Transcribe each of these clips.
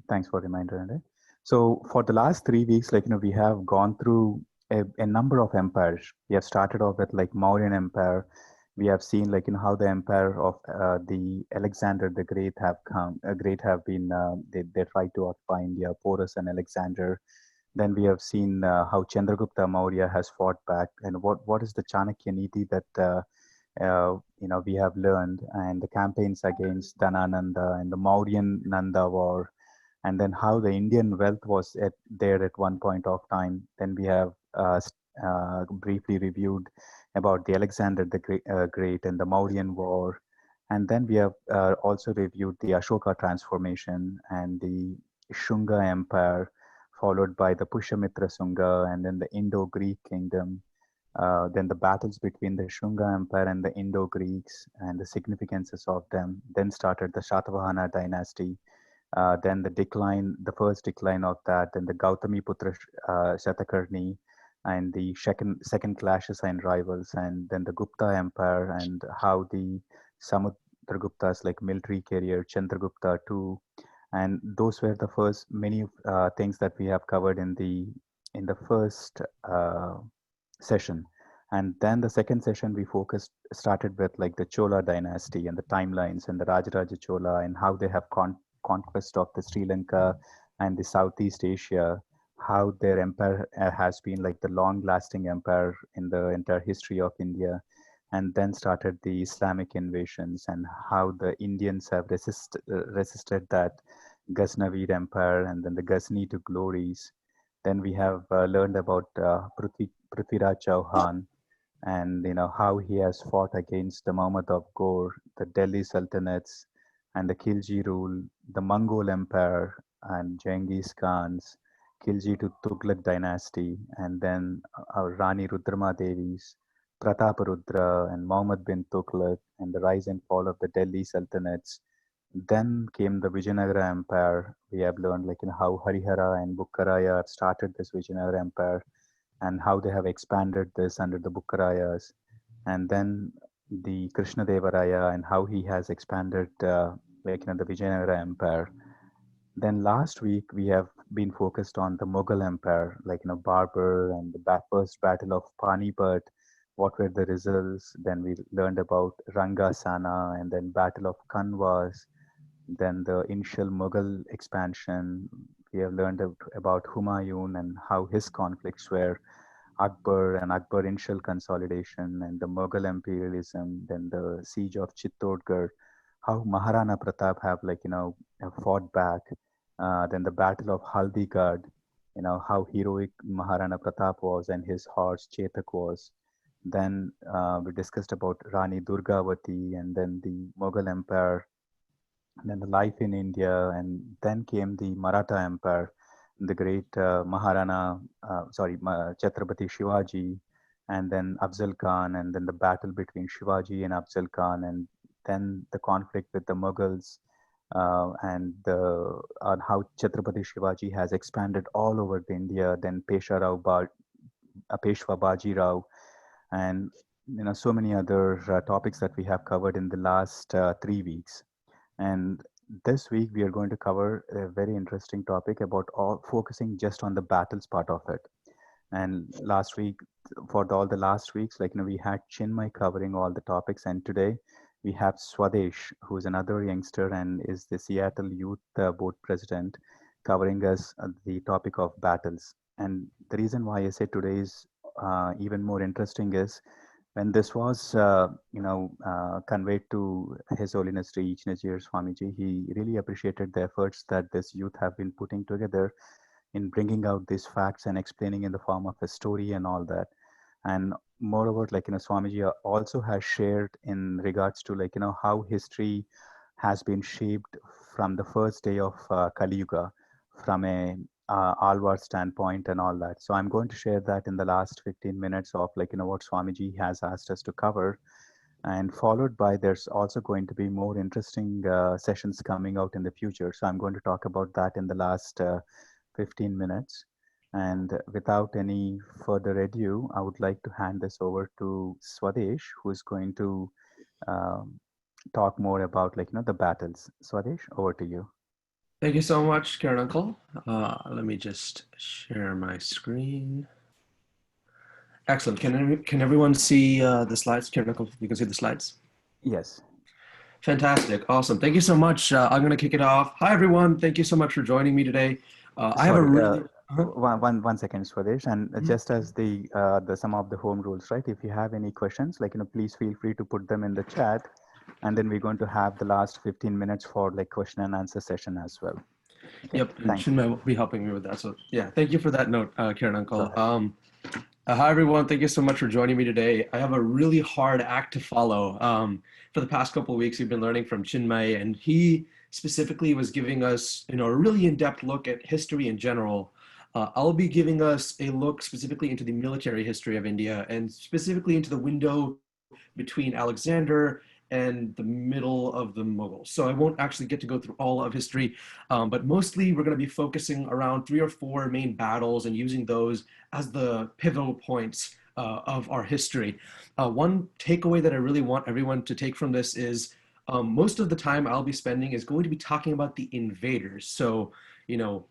Thanks for the reminder, Andre. So for the last 3 weeks, we have gone through a number of empires. We have started off with like Mauryan Empire. We have seen how the empire of the Alexander the Great have come. Great have been they tried to occupy India, Porus and Alexander. Then we have seen how Chandragupta Maurya has fought back, and what is the Chanakya Niti that we have learned, and the campaigns against Dhanananda and the Mauryan Nanda war, and then how the Indian wealth was there at one point of time. Then we have briefly reviewed about the Alexander the Great and the Mauryan War, and then we have also reviewed the Ashoka transformation and the Shunga Empire, followed by the Pushyamitra Sunga, and then the Indo-Greek kingdom. Then the battles between the Shunga Empire and the Indo-Greeks and the significances of them. Then started the Shatavahana dynasty. Then the first decline of that. Then the Gautami Putra Shatakarni, and the second clashes and rivals. And then the Gupta Empire and how the Samudragupta's like military career, Chandragupta too. And those were the first many things that we have covered in the first session. And then the second session we started with like the Chola dynasty and the timelines and the Rajaraja Chola and how they have conquest of the Sri Lanka and the Southeast Asia, how their empire has been like the long lasting empire in the entire history of India. And then started the Islamic invasions and how the Indians have resisted that Ghaznavid empire and then the Ghaznid glories. Then we have learned about Prithviraj Chauhan, and how he has fought against the Muhammad of Ghor, the Delhi Sultanates, and the Khilji rule, the Mongol Empire, and Genghis Khan's Khilji to Tughlaq dynasty, and then Rani Rudrama Devi's Prataparudra and Muhammad bin Tughlaq, and the rise and fall of the Delhi Sultanates. Then came the Vijayanagara Empire. We have learned how Harihara and Bukkaraya have started this Vijayanagara Empire and how they have expanded this under the Bukkarayas. And then the Krishnadevaraya and how he has expanded the Vijayanagara Empire. Then last week we have been focused on the Mughal Empire, Babur and the first battle of Panipat. What were the results? Then we learned about Rangasana and then Battle of Kanwas. Then the initial Mughal expansion. We have learned about Humayun and how his conflicts were, Akbar and Akbar initial consolidation and the Mughal imperialism, then the siege of Chittorgarh, how Maharana Pratap have fought back, then the battle of Haldigarh, how heroic Maharana Pratap was and his horse Chetak was. Then we discussed about Rani Durgavati and then the Mughal Empire, and then the life in India, and then came the Maratha Empire, the great Chhatrapati Shivaji, and then Afzal Khan, and then the battle between Shivaji and Afzal Khan, and then the conflict with the Mughals, and how Chhatrapati Shivaji has expanded all over the India, then Peshwa Baji Rao, and so many other topics that we have covered in the last 3 weeks. And this week we are going to cover a very interesting topic about focusing just on the battles part of it. And last week, for all the last weeks, we had Chinmay covering all the topics, and today we have Swadesh, who's another youngster and is the Seattle Youth Board president, covering us the topic of battles. And the reason why I say today is even more interesting is when this was conveyed to His Holiness Sri Ichnajir Swamiji, he really appreciated the efforts that this youth have been putting together in bringing out these facts and explaining in the form of a story and all that. And moreover, Swamiji also has shared in regards to how history has been shaped from the first day of Kali Yuga, from a Alvar standpoint and all that. So I'm going to share that in the last 15 minutes of what Swamiji has asked us to cover. And followed by, there's also going to be more interesting sessions coming out in the future. So I'm going to talk about that in the last 15 minutes. And without any further ado, I would like to hand this over to Swadesh, who is going to talk more about the battles. Swadesh, over to you. Thank you so much, Karen Uncle. Let me just share my screen. Excellent. Can everyone see the slides? Karen Uncle, you can see the slides. Yes. Fantastic. Awesome. Thank you so much. I'm going to kick it off. Hi, everyone. Thank you so much for joining me today. I have a Sorry, really. one second, Swadesh. And Mhm. just as the some of the home rules, right? If you have any questions, please feel free to put them in the chat, and then we're going to have the last 15 minutes for like question and answer session as well. Okay. Yep, and Thank you. Chinmay will be helping me with that. So, yeah, thank you for that note, Karen Go Uncle. ahead. Hi, everyone. Thank you so much for joining me today. I have a really hard act to follow. For the past couple of weeks, we've been learning from Chinmay, and he specifically was giving us, a really in-depth look at history in general. I'll be giving us a look specifically into the military history of India and specifically into the window between Alexander and the middle of the Mughals. So I won't actually get to go through all of history, but mostly we're going to be focusing around 3 or 4 main battles and using those as the pivotal points of our history. One takeaway that I really want everyone to take from this is most of the time I'll be spending is going to be talking about the invaders. So, you know,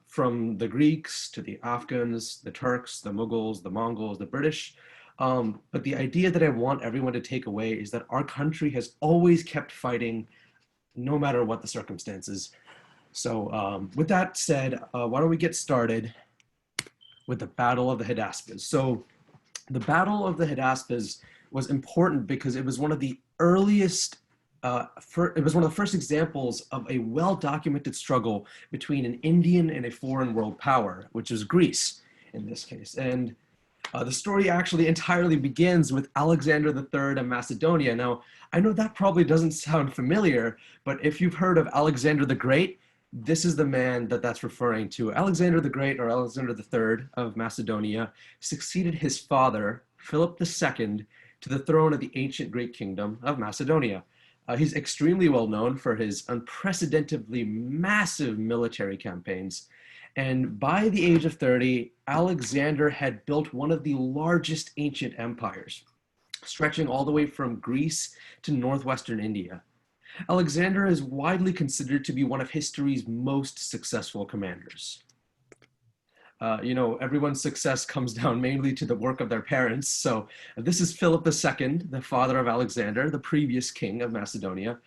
from the Greeks to the Afghans, the Turks, the Mughals, the Mongols, the British. But the idea that I want everyone to take away is that our country has always kept fighting no matter what the circumstances. So, with that said, why don't we get started with the Battle of the Hydaspes? So, the Battle of the Hydaspes was important because it was one of the earliest it was one of the first examples of a well-documented struggle between an Indian and a foreign world power, which is Greece in this case. And the story actually entirely begins with Alexander III of Macedonia. Now, I know that probably doesn't sound familiar, but if you've heard of Alexander the Great, this is the man that that's referring to. Alexander the Great, or Alexander III of Macedonia, succeeded his father, Philip II, to the throne of the ancient Greek kingdom of Macedonia. He's extremely well known for his unprecedentedly massive military campaigns. And by the age of 30, Alexander had built one of the largest ancient empires, stretching all the way from Greece to northwestern India. Alexander is widely considered to be one of history's most successful commanders. Everyone's success comes down mainly to the work of their parents. So this is Philip II, the father of Alexander, the previous king of Macedonia.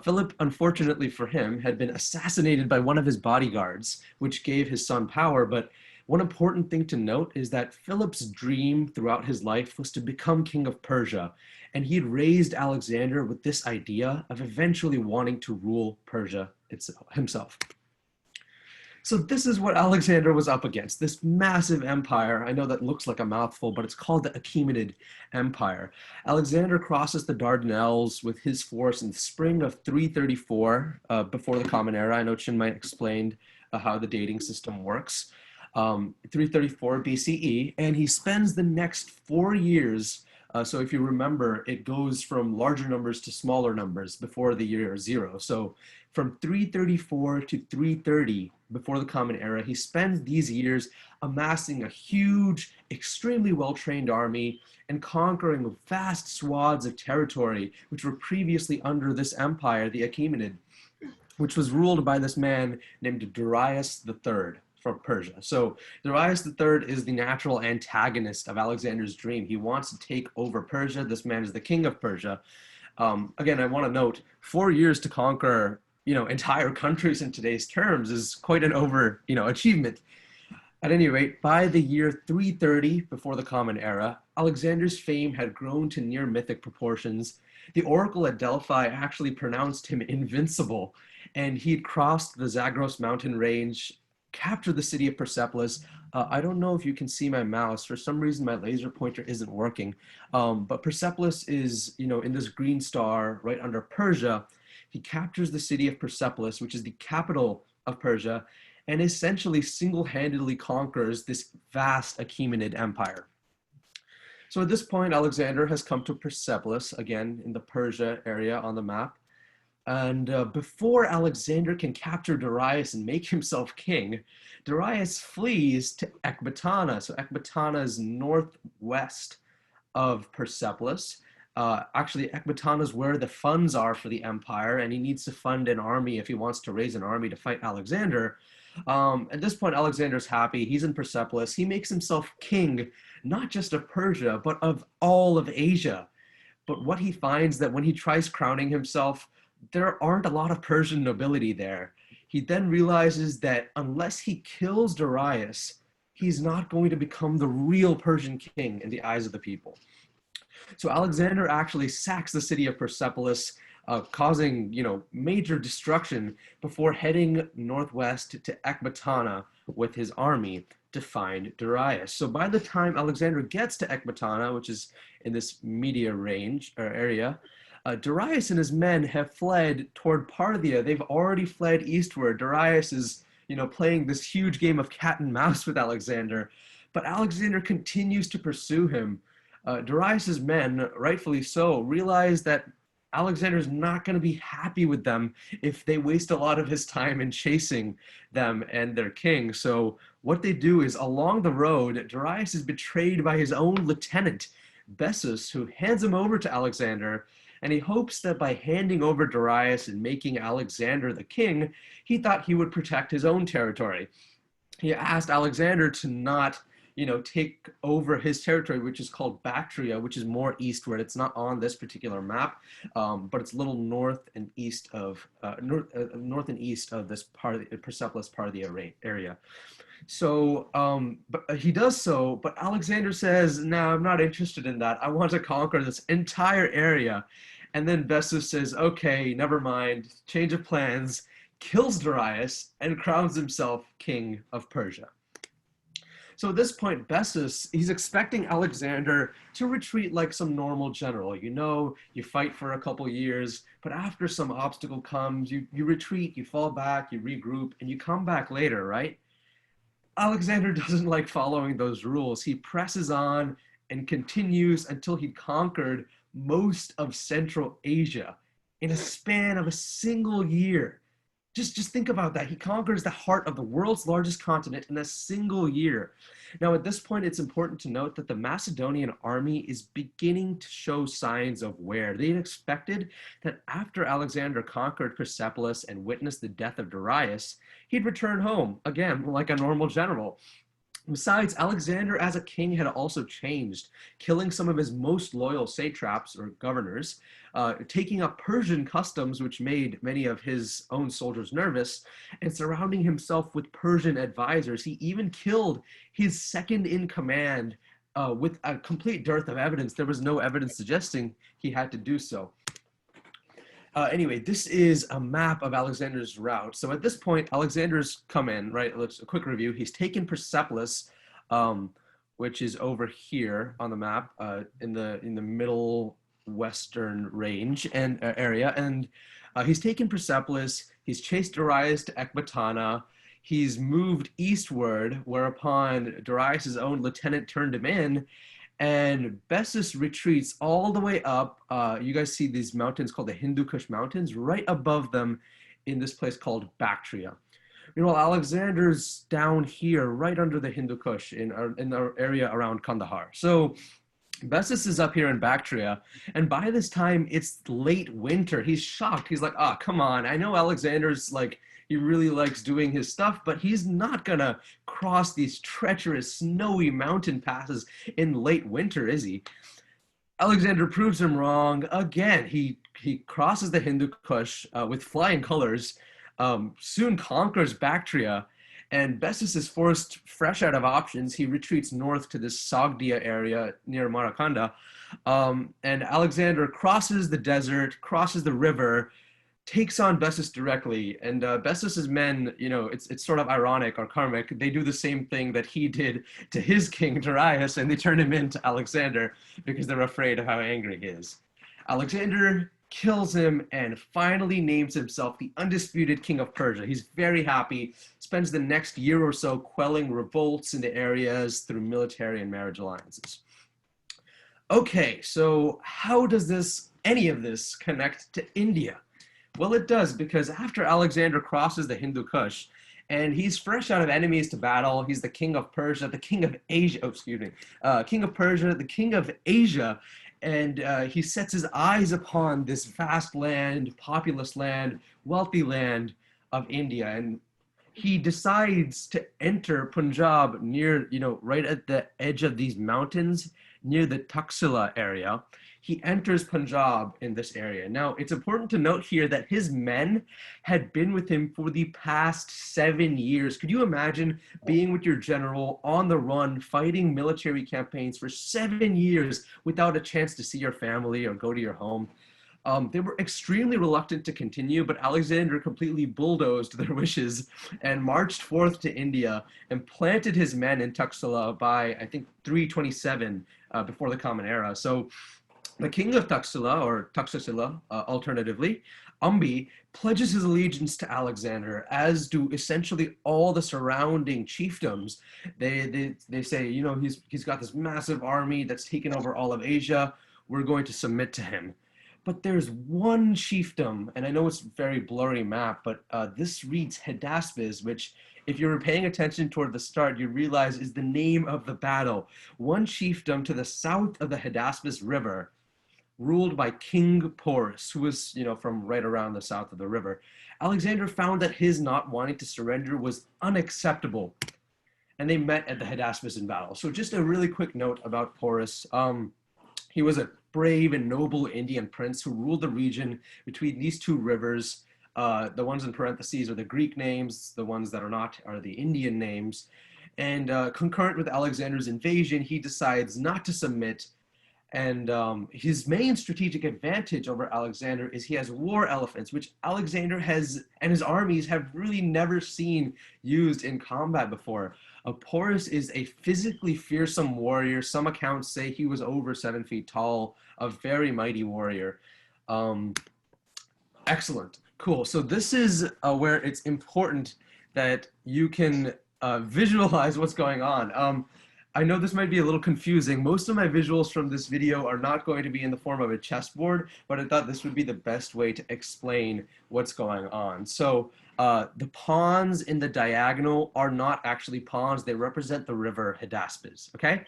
Philip, unfortunately for him, had been assassinated by one of his bodyguards, which gave his son power. But one important thing to note is that Philip's dream throughout his life was to become king of Persia. And he had raised Alexander with this idea of eventually wanting to rule Persia himself. So this is what Alexander was up against, this massive empire. I know that looks like a mouthful, but it's called the Achaemenid Empire. Alexander crosses the Dardanelles with his force in the spring of 334 before the Common Era. I know Chinmay explained how the dating system works. 334 BCE, and he spends the next 4 years. So if you remember, it goes from larger numbers to smaller numbers before the year zero. So from 334 to 330 before the Common Era, he spends these years amassing a huge, extremely well-trained army and conquering vast swaths of territory which were previously under this empire, the Achaemenid, which was ruled by this man named Darius III from Persia. So Darius III is the natural antagonist of Alexander's dream. He wants to take over Persia. This man is the king of Persia. Again, I want to note 4 years to conquer, entire countries in today's terms is quite an achievement. At any rate, by the year 330 before the Common Era, Alexander's fame had grown to near mythic proportions. The oracle at Delphi actually pronounced him invincible, and he'd crossed the Zagros mountain range, captured the city of Persepolis. I don't know if you can see my mouse. For some reason, my laser pointer isn't working. But Persepolis is, in this green star right under Persia. He captures the city of Persepolis, which is the capital of Persia, and essentially single-handedly conquers this vast Achaemenid empire. So at this point, Alexander has come to Persepolis, again in the Persia area on the map. And before Alexander can capture Darius and make himself king, Darius flees to Ecbatana. So Ecbatana is northwest of Persepolis. Actually, Ecbatana is where the funds are for the empire, and he needs to fund an army if he wants to raise an army to fight Alexander. At this point, Alexander's happy. He's in Persepolis. He makes himself king, not just of Persia, but of all of Asia. But what he finds that when he tries crowning himself, there aren't a lot of Persian nobility there. He then realizes that unless he kills Darius, he's not going to become the real Persian king in the eyes of the people. So Alexander actually sacks the city of Persepolis, causing major destruction before heading northwest to Ecbatana with his army to find Darius. So by the time Alexander gets to Ecbatana, which is in this Media range or area, Darius and his men have fled toward Parthia. They've already fled eastward. Darius is playing this huge game of cat and mouse with Alexander, but Alexander continues to pursue him. Darius's men, rightfully so, realize that Alexander's not going to be happy with them if they waste a lot of his time in chasing them and their king. So what they do is, along the road, Darius is betrayed by his own lieutenant, Bessus, who hands him over to Alexander, and he hopes that by handing over Darius and making Alexander the king, he thought he would protect his own territory. He asked Alexander to not take over his territory, which is called Bactria, which is more eastward. It's not on this particular map, but it's a little north and east of north and east of this part of the Persepolis part of the area. So, but he does so, but Alexander says, "No, I'm not interested in that. I want to conquer this entire area." And then Bessus says, "Okay, never mind. Change of plans." Kills Darius and crowns himself king of Persia. So at this point, Bessus, he's expecting Alexander to retreat like some normal general. You fight for a couple years, but after some obstacle comes, you retreat, you fall back, you regroup, and you come back later, right? Alexander doesn't like following those rules. He presses on and continues until he conquered most of Central Asia in a span of a single year. Just think about that. He conquers the heart of the world's largest continent in a single year. Now, at this point, it's important to note that the Macedonian army is beginning to show signs of wear. They had expected that after Alexander conquered Persepolis and witnessed the death of Darius, he'd return home, again, like a normal general. Besides, Alexander as a king had also changed, killing some of his most loyal satraps or governors, taking up Persian customs, which made many of his own soldiers nervous, and surrounding himself with Persian advisors. He even killed his second in command with a complete dearth of evidence. There was no evidence suggesting he had to do so. Anyway, this is a map of Alexander's route. So at this point, Alexander's come in, right? Let's a quick review. He's taken Persepolis, which is over here on the map, in the middle western range and area, and he's taken Persepolis. He's chased Darius to Ecbatana. He's moved eastward, whereupon Darius's own lieutenant turned him in. And Bessus retreats all the way up. You guys see these mountains called the Hindu Kush Mountains, right above them in this place called Bactria. Alexander's down here, right under the Hindu Kush in the area around Kandahar. So Bessus is up here in Bactria, and by this time, it's late winter. He's shocked. He's like, come on. I know Alexander's he really likes doing his stuff, but he's not gonna cross these treacherous, snowy mountain passes in late winter, is he? Alexander proves him wrong again. He crosses the Hindu Kush with flying colors, soon conquers Bactria, and Bessus is forced, fresh out of options. He retreats north to this Sogdia area near Marakanda, and Alexander crosses the desert, crosses the river, takes on Bessus directly, and Bessus's men, it's sort of ironic or karmic. They do the same thing that he did to his king Darius, and they turn him into Alexander because they're afraid of how angry he is. Alexander kills him and finally names himself the undisputed king of Persia. He's very happy, spends the next year or so quelling revolts in the areas through military and marriage alliances. Okay, so how does any of this connect to India? Well, it does, because after Alexander crosses the Hindu Kush, and he's fresh out of enemies to battle, he's the king of Persia, the king of Asia, king of Persia, the king of Asia, and he sets his eyes upon this vast land, populous land, wealthy land of India, and he decides to enter Punjab near, right at the edge of these mountains near the Taxila area. He enters Punjab in this area. Now, it's important to note here that his men had been with him for the past 7 years. Could you imagine being with your general on the run, fighting military campaigns for 7 years without a chance to see your family or go to your home? They were extremely reluctant to continue, but Alexander completely bulldozed their wishes and marched forth to India and planted his men in Taxila by, I think, 327 before the Common Era. So the king of Taxila, or Taxila alternatively, Ambi, pledges his allegiance to Alexander, as do essentially all the surrounding chiefdoms. They say, he's got this massive army that's taken over all of Asia. We're going to submit to him. But there's one chiefdom, and I know it's a very blurry map, but this reads Hydaspes, which, if you were paying attention toward the start, you realize is the name of the battle. One chiefdom to the south of the Hydaspes River, ruled by King Porus, who was, from right around the south of the river. Alexander found that his not wanting to surrender was unacceptable, and they met at the Hydaspes in battle. So just a really quick note about Porus. He was a brave and noble Indian prince who ruled the region between these two rivers. The ones in parentheses are the Greek names. The ones that are not are the Indian names. And concurrent with Alexander's invasion, he decides not to submit. And his main strategic advantage over Alexander is he has war elephants, which Alexander has and his armies have really never seen used in combat before. Porus is a physically fearsome warrior. Some accounts say he was over 7 feet tall, a very mighty warrior. Excellent. Cool. So this is where it's important that you can visualize what's going on. I know this might be a little confusing. Most of my visuals from this video are not going to be in the form of a chessboard, but I thought this would be the best way to explain what's going on. So the pawns in the diagonal are not actually pawns. They represent the river Hydaspes, okay?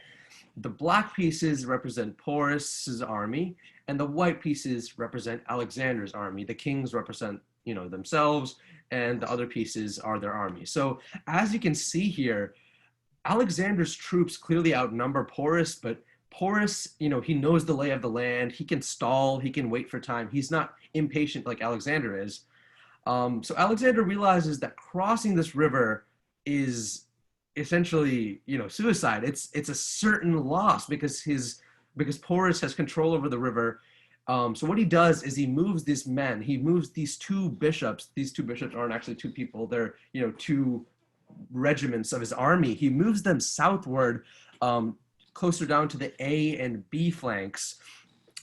The black pieces represent Porus's army, and the white pieces represent Alexander's army. The kings represent, themselves, and the other pieces are their army. So as you can see here, Alexander's troops clearly outnumber Porus, but Porus, he knows the lay of the land. He can stall. He can wait for time. He's not impatient like Alexander is. So Alexander realizes that crossing this river is essentially, suicide. It's a certain loss because Porus has control over the river. So what he does is he moves these men. He moves these two bishops. These two bishops aren't actually two people. They're, two regiments of his army. He moves them southward, closer down to the A and B flanks.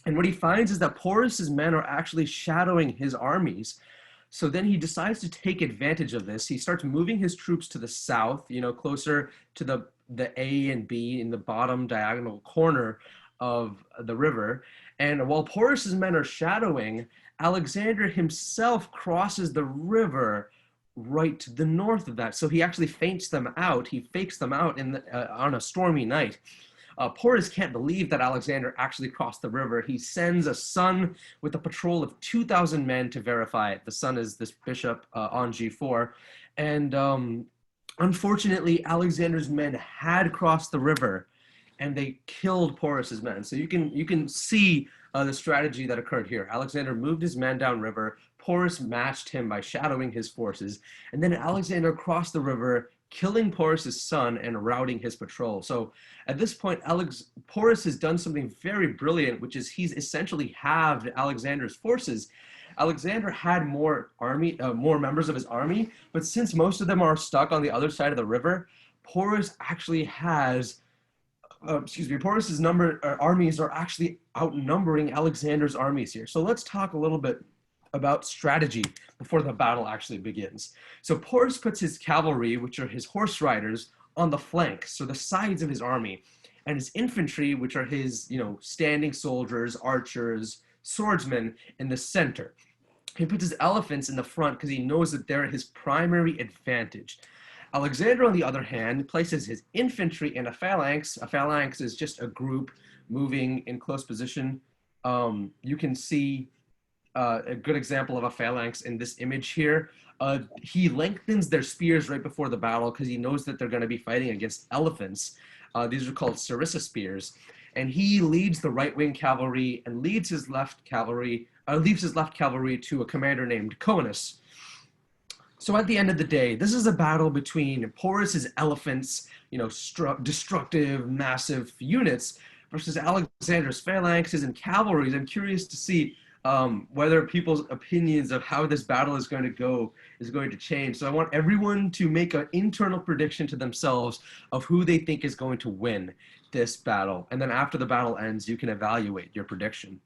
And what he finds is that Porus's men are actually shadowing his armies. So then he decides to take advantage of this. He starts moving his troops to the south, closer to the A and B in the bottom diagonal corner of the river. And while Porus's men are shadowing, Alexander himself crosses the river right to the north of that. So he actually feints them out. He fakes them out on a stormy night. Porus can't believe that Alexander actually crossed the river. He sends a son with a patrol of 2,000 men to verify it. The son is this bishop on G4. And unfortunately, Alexander's men had crossed the river, and they killed Porus's men. So you can see the strategy that occurred here. Alexander moved his men downriver. Porus matched him by shadowing his forces, and then Alexander crossed the river, killing Porus's son and routing his patrol. So at this point, Porus has done something very brilliant, which is he's essentially halved Alexander's forces. Alexander had more members of his army, but since most of them are stuck on the other side of the river, Porus actually has Porus's armies are actually outnumbering Alexander's armies here. So let's talk a little bit about strategy before the battle actually begins. So Porus puts his cavalry, which are his horse riders, on the flanks, so the sides of his army, and his infantry, which are his, standing soldiers, archers, swordsmen, in the center. He puts his elephants in the front because he knows that they're his primary advantage. Alexander, on the other hand, places his infantry in a phalanx. A phalanx is just a group moving in close position. You can see a good example of a phalanx in this image here. He lengthens their spears right before the battle because he knows that they're going to be fighting against elephants. These are called sarissa spears. And he leads the right-wing cavalry and leaves his left cavalry to a commander named Coenus. So at the end of the day, this is a battle between Porus's elephants, destructive, massive units, versus Alexander's phalanxes and cavalries. I'm curious to see whether people's opinions of how this battle is going to go is going to change. So I want everyone to make an internal prediction to themselves of who they think is going to win this battle. And then after the battle ends, you can evaluate your prediction.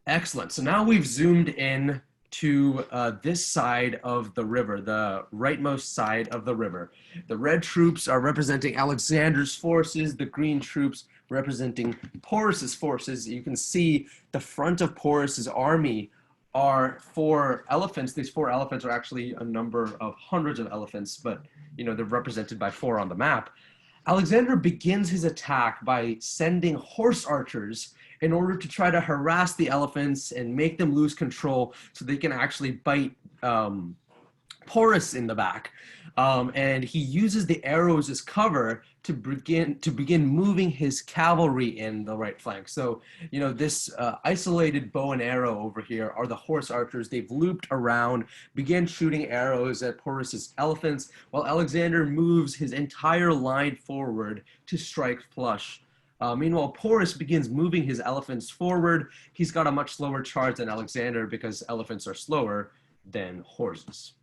Excellent. So now we've zoomed in to this side of the river, the rightmost side of the river. The red troops are representing Alexander's forces, the green troops representing Porus's forces. You can see the front of Porus's army are 4 elephants. These 4 elephants are actually a number of hundreds of elephants, but they're represented by 4 on the map. Alexander begins his attack by sending horse archers in order to try to harass the elephants and make them lose control so they can actually bite Porus in the back. And he uses the arrows as cover to begin moving his cavalry in the right flank. So, this isolated bow and arrow over here are the horse archers. They've looped around, began shooting arrows at Porus's elephants, while Alexander moves his entire line forward to strike flush. Meanwhile, Porus begins moving his elephants forward. He's got a much slower charge than Alexander because elephants are slower than horses.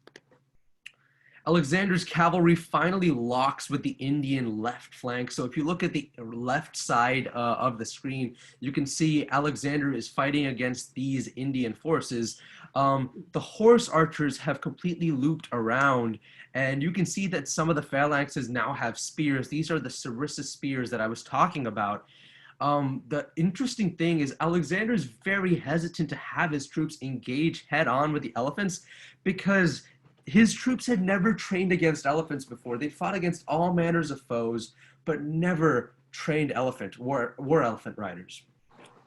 Alexander's cavalry finally locks with the Indian left flank. So if you look at the left side of the screen, you can see Alexander is fighting against these Indian forces. The horse archers have completely looped around, and you can see that some of the phalanxes now have spears. These are the sarissa spears that I was talking about. The interesting thing is Alexander is very hesitant to have his troops engage head on with the elephants because his troops had never trained against elephants before. They fought against all manners of foes, but never trained war elephant riders.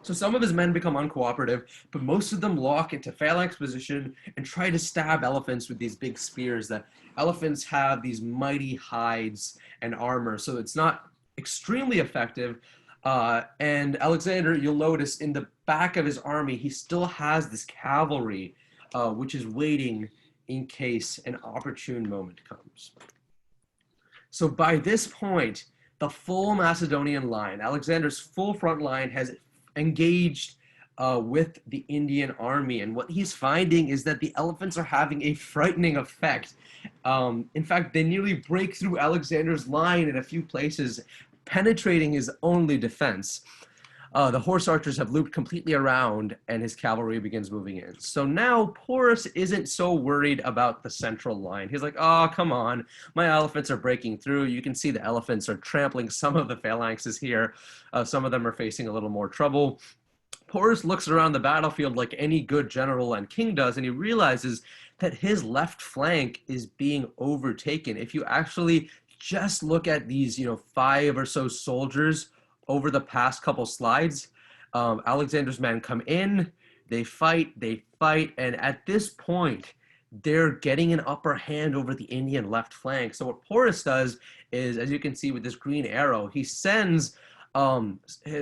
So some of his men become uncooperative, but most of them lock into phalanx position and try to stab elephants with these big spears. The elephants have these mighty hides and armor, so it's not extremely effective. And Alexander, you'll notice in the back of his army, he still has this cavalry, which is waiting in case an opportune moment comes. So by this point, the full Macedonian line, Alexander's full front line, has engaged with the Indian army. And what he's finding is that the elephants are having a frightening effect. In fact, they nearly break through Alexander's line in a few places, penetrating his only defense. The horse archers have looped completely around and his cavalry begins moving in. So now Porus isn't so worried about the central line. He's like, oh, come on, my elephants are breaking through. You can see the elephants are trampling some of the phalanxes here. Some of them are facing a little more trouble. Porus looks around the battlefield like any good general and king does, and he realizes that his left flank is being overtaken. If you actually just look at these, 5 or so soldiers over the past couple slides, Alexander's men come in, they fight, and at this point, they're getting an upper hand over the Indian left flank. So what Porus does is, as you can see with this green arrow, he sends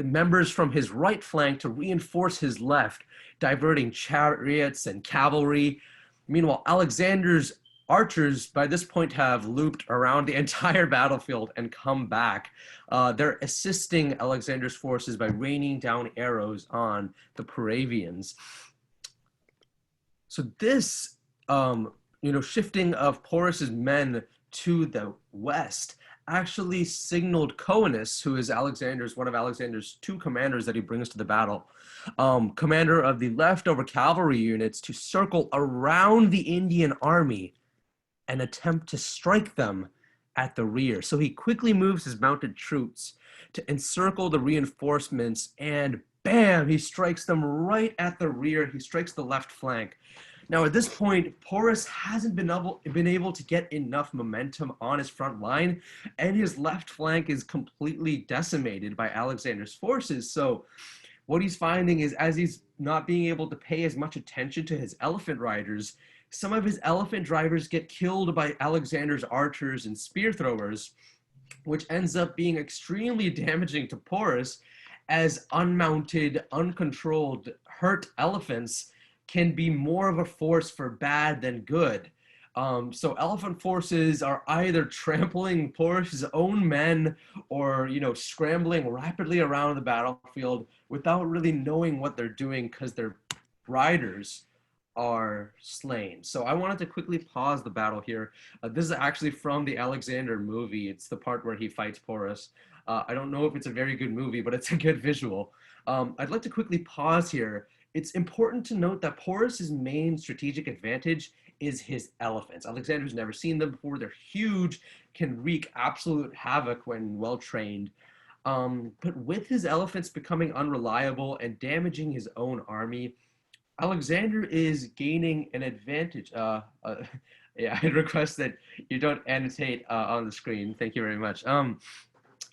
members from his right flank to reinforce his left, diverting chariots and cavalry. Meanwhile, Alexander's archers by this point have looped around the entire battlefield and come back. They're assisting Alexander's forces by raining down arrows on the Moravians. So this, shifting of Porus's men to the west actually signaled Coenus, who is one of Alexander's 2 commanders that he brings to the battle, commander of the leftover cavalry units, to circle around the Indian army and attempt to strike them at the rear. So he quickly moves his mounted troops to encircle the reinforcements, and bam, he strikes them right at the rear. He strikes the left flank. Now, at this point, Porus hasn't been able to get enough momentum on his front line, and his left flank is completely decimated by Alexander's forces. So what he's finding is, as he's not being able to pay as much attention to his elephant riders, some of his elephant drivers get killed by Alexander's archers and spear throwers, which ends up being extremely damaging to Porus, as unmounted, uncontrolled, hurt elephants can be more of a force for bad than good. So elephant forces are either trampling Porus's own men, or scrambling rapidly around the battlefield without really knowing what they're doing because their riders are slain. So I wanted to quickly pause the battle here. This is actually from the Alexander movie. It's the part where he fights Porus. I don't know if it's a very good movie, but it's a good visual. I'd like to quickly pause here. It's important to note that Porus's main strategic advantage is his elephants. Alexander's never seen them before. They're huge, can wreak absolute havoc when well trained. But with his elephants becoming unreliable and damaging his own army, Alexander is gaining an advantage. Yeah, I request that you don't annotate on the screen. Thank you very much.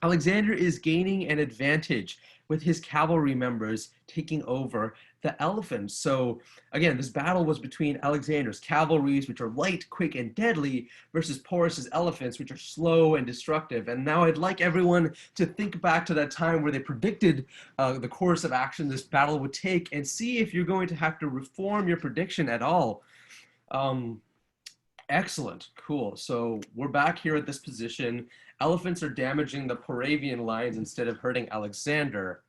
Alexander is gaining an advantage with his cavalry members taking over the elephants. So again, this battle was between Alexander's cavalries, which are light, quick, and deadly, versus Porus's elephants, which are slow and destructive. And now I'd like everyone to think back to that time where they predicted the course of action this battle would take, and see if you're going to have to reform your prediction at all. Excellent, cool. So we're back here at this position. Elephants are damaging the Poravian lines instead of hurting Alexander.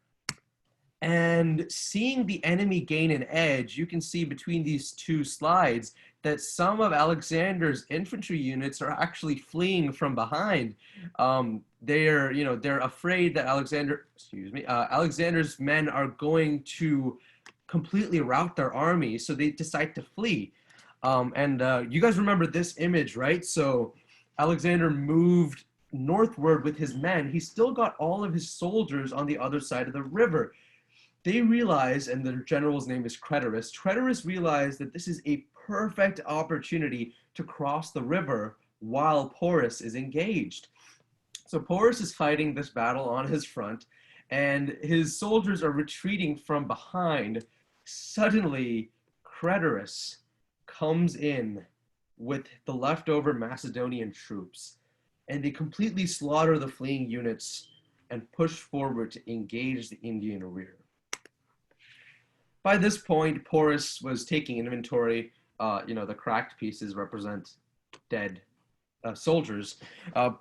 And seeing the enemy gain an edge, you can see between these two slides that some of Alexander's infantry units are actually fleeing from behind. They're afraid that Alexander's men are going to completely rout their army, so they decide to flee. You guys remember this image, right? So Alexander moved northward with his men. He still got all of his soldiers on the other side of the river. They realize, and their general's name is Creterus realized that this is a perfect opportunity to cross the river while Porus is engaged. So Porus is fighting this battle on his front, and his soldiers are retreating from behind. Suddenly, Creterus comes in with the leftover Macedonian troops, and they completely slaughter the fleeing units and push forward to engage the Indian rear. By this point, Porus was taking inventory. The cracked pieces represent dead soldiers.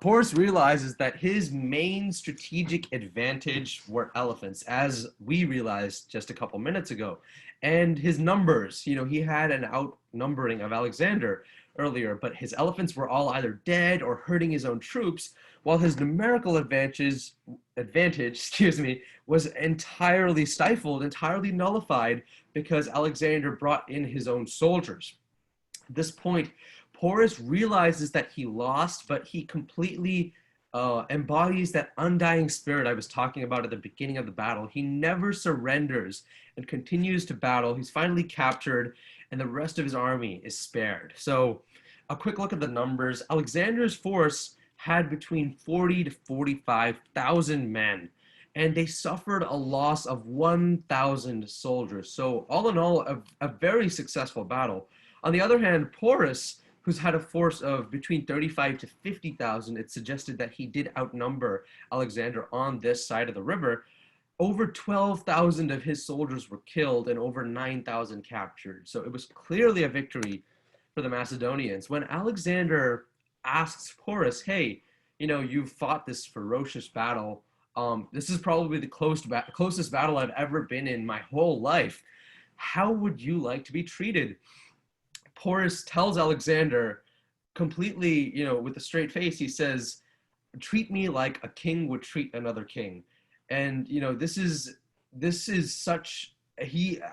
Porus realizes that his main strategic advantage were elephants, as we realized just a couple minutes ago. And his numbers, he had an outnumbering of Alexander earlier, but his elephants were all either dead or hurting his own troops, while his numerical advantage, was entirely stifled, entirely nullified, because Alexander brought in his own soldiers. At this point, Porus realizes that he lost, but he completely embodies that undying spirit I was talking about at the beginning of the battle. He never surrenders and continues to battle. He's finally captured, and the rest of his army is spared. So a quick look at the numbers. Alexander's force had between 40 to 45,000 men, and they suffered a loss of 1,000 soldiers. So all in all, a very successful battle. On the other hand, Porus, who's had a force of between 35 to 50,000, it suggested that he did outnumber Alexander on this side of the river. Over 12,000 of his soldiers were killed and over 9,000 captured. So it was clearly a victory for the Macedonians. When Alexander asks Porus, hey, you've fought this ferocious battle. This is probably the closest battle I've ever been in my whole life. How would you like to be treated? Porus tells Alexander completely, with a straight face, he says, treat me like a king would treat another king. And, this is such,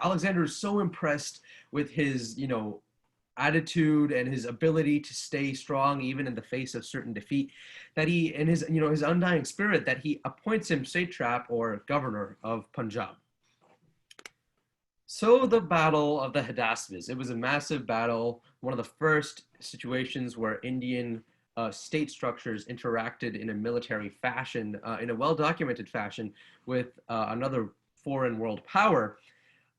Alexander is so impressed with his, attitude and his ability to stay strong even in the face of certain defeat, that he, in his, his undying spirit, that he appoints him satrap or governor of Punjab. So the Battle of the Hydaspes, it was a massive battle, one of the first situations where Indian state structures interacted in a military fashion, in a well-documented fashion with another foreign world power.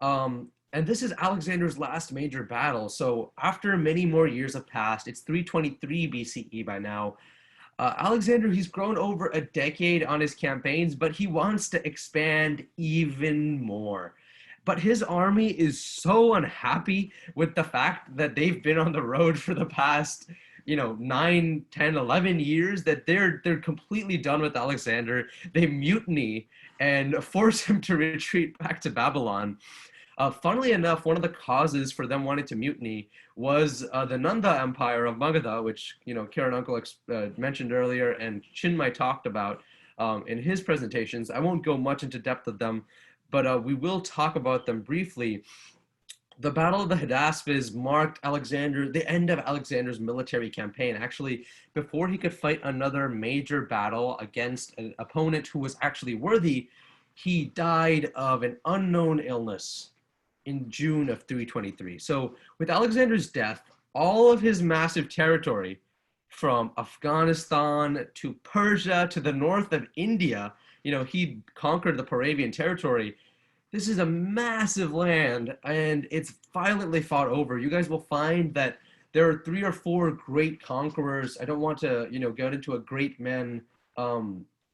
And this is Alexander's last major battle. So after many more years have passed, it's 323 BCE by now. Alexander, he's grown over a decade on his campaigns, but he wants to expand even more. But his army is so unhappy with the fact that they've been on the road for the past, 9, 10, 11 years that they're completely done with Alexander. They mutiny and force him to retreat back to Babylon. Funnily enough, one of the causes for them wanting to mutiny was the Nanda Empire of Magadha, which Karen Uncle mentioned earlier, and Chinmay talked about in his presentations. I won't go much into depth of them, but we will talk about them briefly. The Battle of the Hydaspes marked the end of Alexander's military campaign. Actually, before he could fight another major battle against an opponent who was actually worthy, he died of an unknown illness in June of 323. So with Alexander's death, all of his massive territory from Afghanistan to Persia to the north of India, he conquered the Paravian territory. This is a massive land and it's violently fought over. You guys will find that there are 3 or 4 great conquerors. I don't want to, get into a great men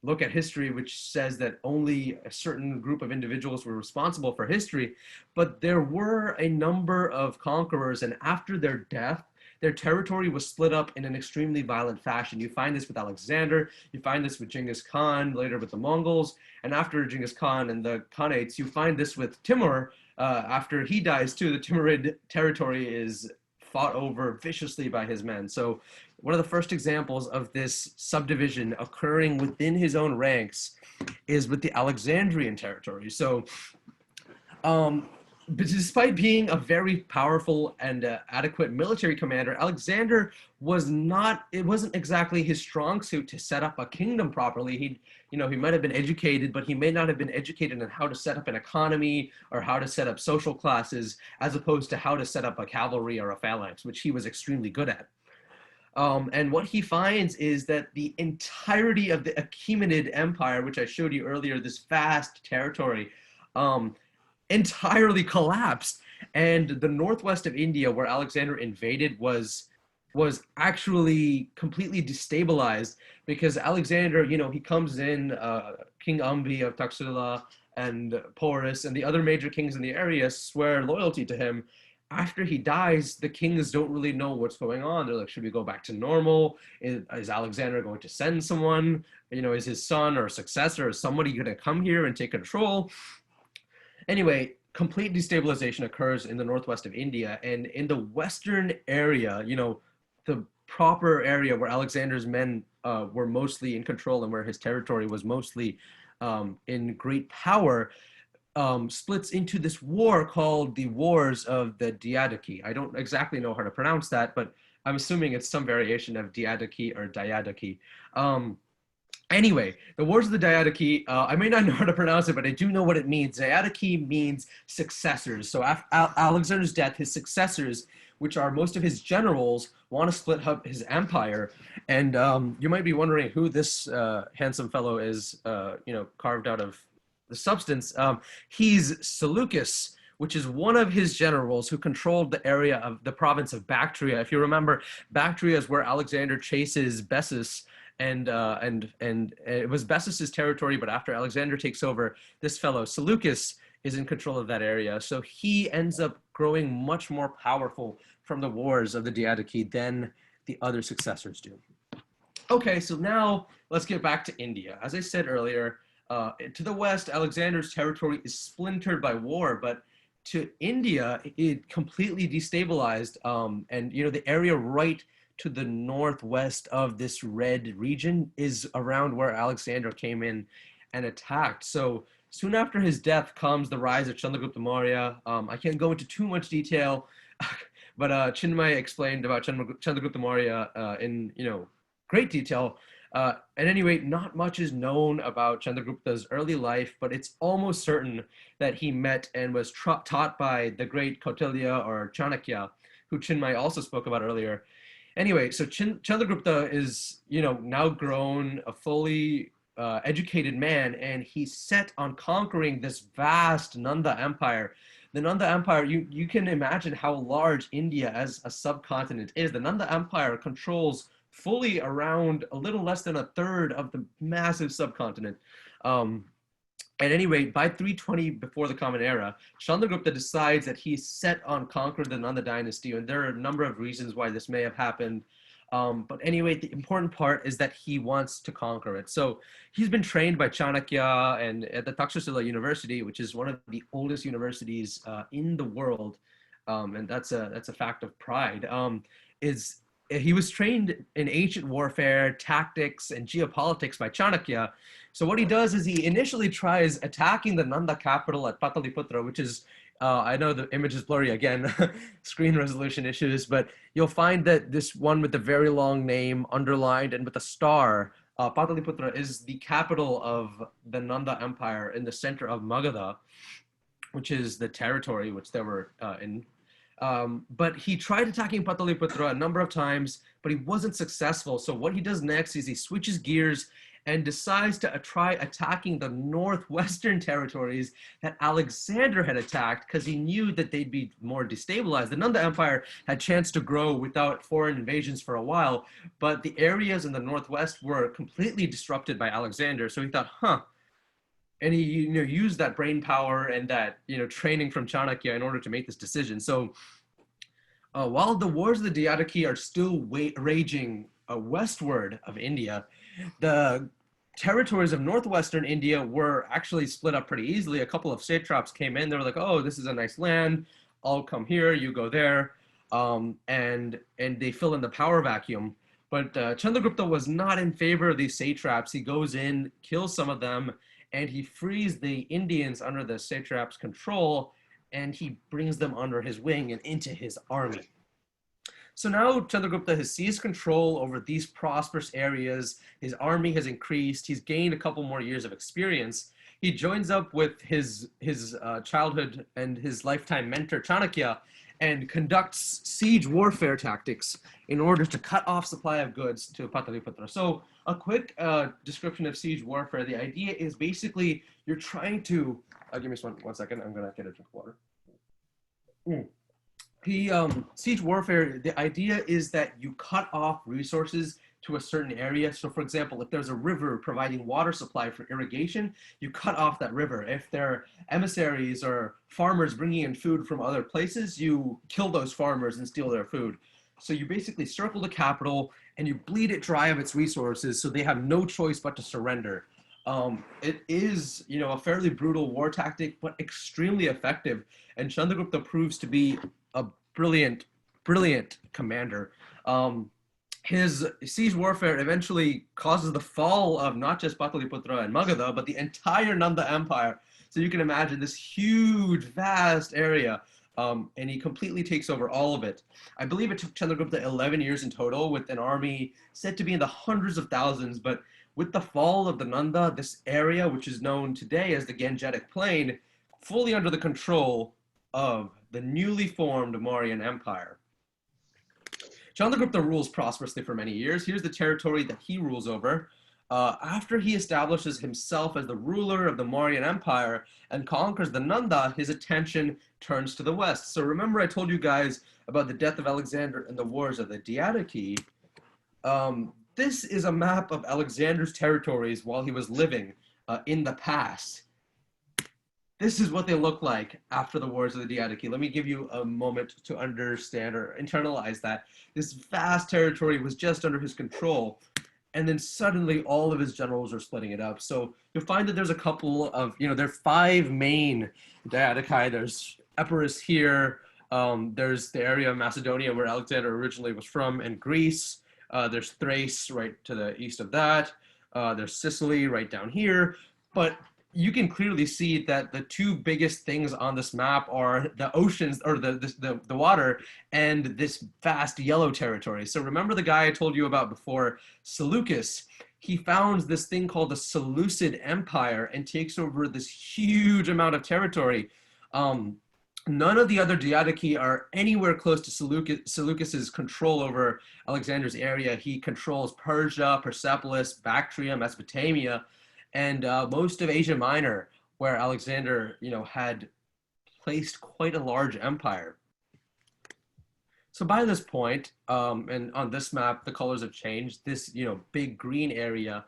look at history, which says that only a certain group of individuals were responsible for history, but there were a number of conquerors, and after their death, their territory was split up in an extremely violent fashion. You find this with Alexander, you find this with Genghis Khan, later with the Mongols, and after Genghis Khan and the Khanates, you find this with Timur. After he dies too, the Timurid territory is fought over viciously by his men. So one of the first examples of this subdivision occurring within his own ranks is with the Alexandrian territory. So but despite being a very powerful and adequate military commander, Alexander it wasn't exactly his strong suit to set up a kingdom properly. He might have been educated, but he may not have been educated in how to set up an economy or how to set up social classes, as opposed to how to set up a cavalry or a phalanx, which he was extremely good at. And what he finds is that the entirety of the Achaemenid Empire, which I showed you earlier, this vast territory, entirely collapsed. And the northwest of India, where Alexander invaded, was actually completely destabilized because Alexander, he comes in, King Ambi of Taxila and Porus and the other major kings in the area swear loyalty to him. After he dies, the kings don't really know what's going on. They're like, should we go back to normal? Is Alexander going to send someone? Is his son or successor, is somebody going to come here and take control? Anyway, complete destabilization occurs in the northwest of India, and in the western area, the proper area where Alexander's men were mostly in control and where his territory was mostly in great power, splits into this war called the Wars of the Diadochi. I don't exactly know how to pronounce that, but I'm assuming it's some variation of Diadochi or Diadochi. Anyway, the Wars of the Diadochi, I may not know how to pronounce it, but I do know what it means. Diadochi means successors. So after Alexander's death, his successors, which are most of his generals, want to split up his empire. And you might be wondering who this handsome fellow is, carved out of the substance. He's Seleucus, which is one of his generals who controlled the area of the province of Bactria. If you remember, Bactria is where Alexander chases Bessus, and it was Bessus's territory, but after Alexander takes over, this fellow Seleucus is in control of that area. So he ends up growing much more powerful from the wars of the Diadochi than the other successors do. Okay, so now let's get back to India. As I said earlier, to the west, Alexander's territory is splintered by war, but to India, it completely destabilized. And the area right to the northwest of this red region is around where Alexander came in and attacked. So soon after his death comes the rise of Chandragupta Maurya. I can't go into too much detail, but Chinmay explained about Chandragupta Maurya in great detail. At any rate, not much is known about Chandragupta's early life, but it's almost certain that he met and was taught by the great Kautilya or Chanakya, who Chinmay also spoke about earlier. Anyway, so Chandragupta is, now grown, a fully educated man, and he's set on conquering this vast Nanda Empire. The Nanda Empire, you can imagine how large India as a subcontinent is. The Nanda Empire controls fully around a little less than a third of the massive subcontinent. Um, at any rate, by 320 before the Common Era, Chandragupta decides that he's set on conquering the Nanda dynasty, and there are a number of reasons why this may have happened. But anyway, the important part is that he wants to conquer it. So he's been trained by Chanakya and at the Takshashila University, which is one of the oldest universities in the world, and that's a fact of pride. Is He was trained in ancient warfare, tactics, and geopolitics by Chanakya. So what he does is he initially tries attacking the Nanda capital at Pataliputra, which is, I know the image is blurry again, screen resolution issues, but you'll find that this one with the very long name underlined and with a star, Pataliputra is the capital of the Nanda Empire in the center of Magadha, which is the territory which they were in. But he tried attacking Pataliputra a number of times, but he wasn't successful. So what he does next is he switches gears and decides to try attacking the northwestern territories that Alexander had attacked because he knew that they'd be more destabilized. The Nanda Empire had chance to grow without foreign invasions for a while, but the areas in the northwest were completely disrupted by Alexander. So he thought, and he used that brain power and that training from Chanakya in order to make this decision. So while the wars of the Diadiki are still raging westward of India, the territories of northwestern India were actually split up pretty easily. A couple of satraps came in. They were like, "Oh, this is a nice land. I'll come here. You go there," and they fill in the power vacuum. But Chandragupta was not in favor of these satraps. He goes in, kills some of them, and he frees the Indians under the satrap's control, and he brings them under his wing and into his army. So now Chandragupta has seized control over these prosperous areas. His army has increased. He's gained a couple more years of experience. He joins up with his childhood and his lifetime mentor Chanakya and conducts siege warfare tactics in order to cut off supply of goods to Pataliputra. So a quick description of siege warfare. The idea is basically you're trying to, give me one second, I'm gonna get a drink of water. Siege warfare, the idea is that you cut off resources to a certain area. So for example, if there's a river providing water supply for irrigation, you cut off that river. If there are emissaries or farmers bringing in food from other places, you kill those farmers and steal their food. So you basically circle the capital and you bleed it dry of its resources so they have no choice but to surrender. It is, a fairly brutal war tactic, but extremely effective. And Chandragupta proves to be a brilliant commander. His siege warfare eventually causes the fall of not just Pataliputra and Magadha, but the entire Nanda Empire. So you can imagine this huge, vast area, and he completely takes over all of it. I believe it took Chandragupta 11 years in total, with an army said to be in the hundreds of thousands, but with the fall of the Nanda, this area, which is known today as the Gangetic Plain, fully under the control of the newly formed Mauryan Empire. Chandragupta rules prosperously for many years. Here's the territory that he rules over. After he establishes himself as the ruler of the Mauryan Empire and conquers the Nanda, his attention turns to the west. So remember I told you guys about the death of Alexander and the wars of the Diadiki. This is a map of Alexander's territories while he was living in the past. This is what they look like after the wars of the Diadiki. Let me give you a moment to understand or internalize that. This vast territory was just under his control, and then suddenly all of his generals are splitting it up. So you'll find that there's a couple of, there are 5 main Diadochi. There's Epirus here. There's the area of Macedonia where Alexander originally was from, and Greece. There's Thrace right to the east of that. There's Sicily right down here. But you can clearly see that the two biggest things on this map are the oceans, or the water, and this vast yellow territory. So remember the guy I told you about before, Seleucus? He founds this thing called the Seleucid Empire and takes over this huge amount of territory. None of the other Diadochi are anywhere close to Seleucus's control over Alexander's area. He controls Persia, Persepolis, Bactria, Mesopotamia, and most of Asia Minor, where Alexander, had placed quite a large empire. So by this point, and on this map, the colors have changed. This, big green area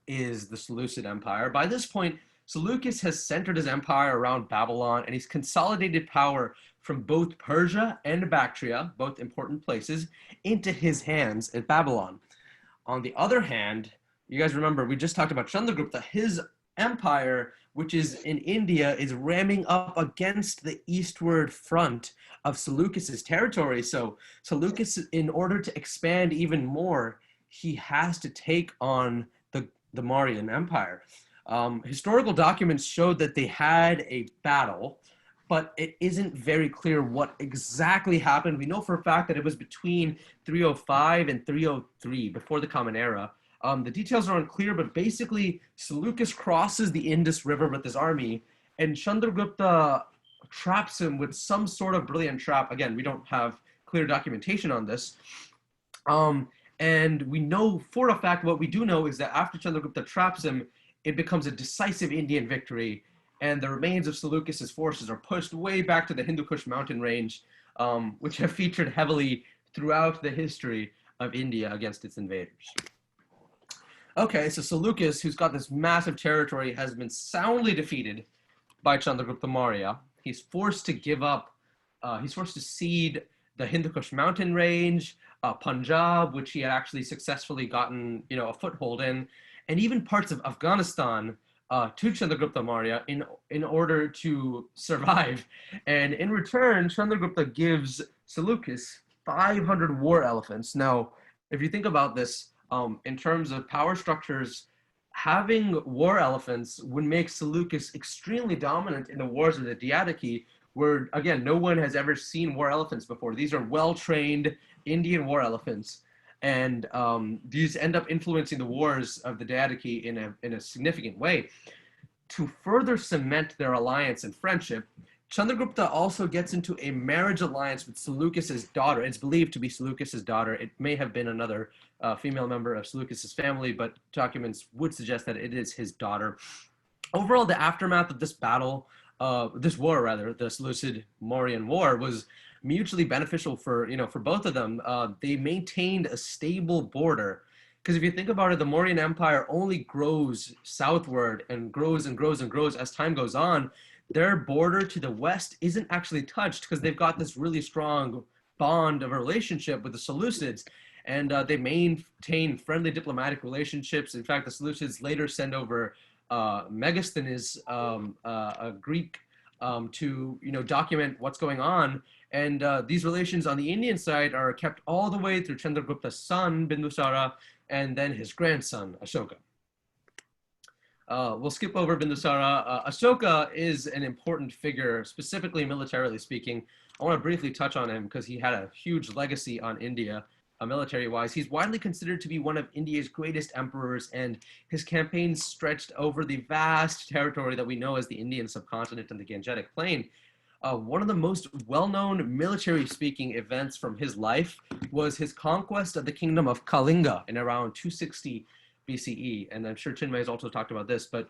is the Seleucid Empire. By this point, Seleucus has centered his empire around Babylon, and he's consolidated power from both Persia and Bactria, both important places, into his hands at Babylon. On the other hand, you guys remember, we just talked about Chandragupta. His empire, which is in India, is ramming up against the eastward front of Seleucus's territory. So Seleucus, in order to expand even more, he has to take on the Mauryan Empire. Historical documents showed that they had a battle, but it isn't very clear what exactly happened. We know for a fact that it was between 305 and 303, before the Common Era. The details are unclear, but basically Seleucus crosses the Indus River with his army, and Chandragupta traps him with some sort of brilliant trap. Again, we don't have clear documentation on this. And we know for a fact, what we do know is that after Chandragupta traps him, it becomes a decisive Indian victory, and the remains of Seleucus's forces are pushed way back to the Hindu Kush mountain range, which have featured heavily throughout the history of India against its invaders. Okay, so Seleucus, who's got this massive territory, has been soundly defeated by Chandragupta Maurya. He's forced to give up, he's forced to cede the Hindu Kush mountain range, Punjab, which he had actually successfully gotten, a foothold in, and even parts of Afghanistan to Chandragupta Maurya in order to survive. And in return, Chandragupta gives Seleucus 500 war elephants. Now, if you think about this, in terms of power structures, having war elephants would make Seleucus extremely dominant in the wars of the Diadochi, where, again, no one has ever seen war elephants before. These are well-trained Indian war elephants, and these end up influencing the wars of the Diadochi in a significant way. To further cement their alliance and friendship, Chandragupta also gets into a marriage alliance with Seleucus's daughter. It's believed to be Seleucus's daughter. It may have been another female member of Seleucus's family, but documents would suggest that it is his daughter. Overall, the aftermath of this battle, this war rather, the Seleucid-Mauryan War, was mutually beneficial for both of them. They maintained a stable border, because if you think about it, the Mauryan Empire only grows southward and grows and grows and grows as time goes on. Their border to the west isn't actually touched because they've got this really strong bond of a relationship with the Seleucids, and they maintain friendly diplomatic relationships. In fact, the Seleucids later send over Megasthenes, a Greek, to document what's going on. And these relations on the Indian side are kept all the way through Chandragupta's son, Bindusara, and then his grandson, Ashoka. We'll skip over Bindusara. Ashoka is an important figure, specifically militarily speaking. I want to briefly touch on him because he had a huge legacy on India, military-wise. He's widely considered to be one of India's greatest emperors, and his campaigns stretched over the vast territory that we know as the Indian subcontinent and the Gangetic Plain. One of the most well-known military-speaking events from his life was his conquest of the kingdom of Kalinga in around 260 BCE, and I'm sure Chinmay has also talked about this, but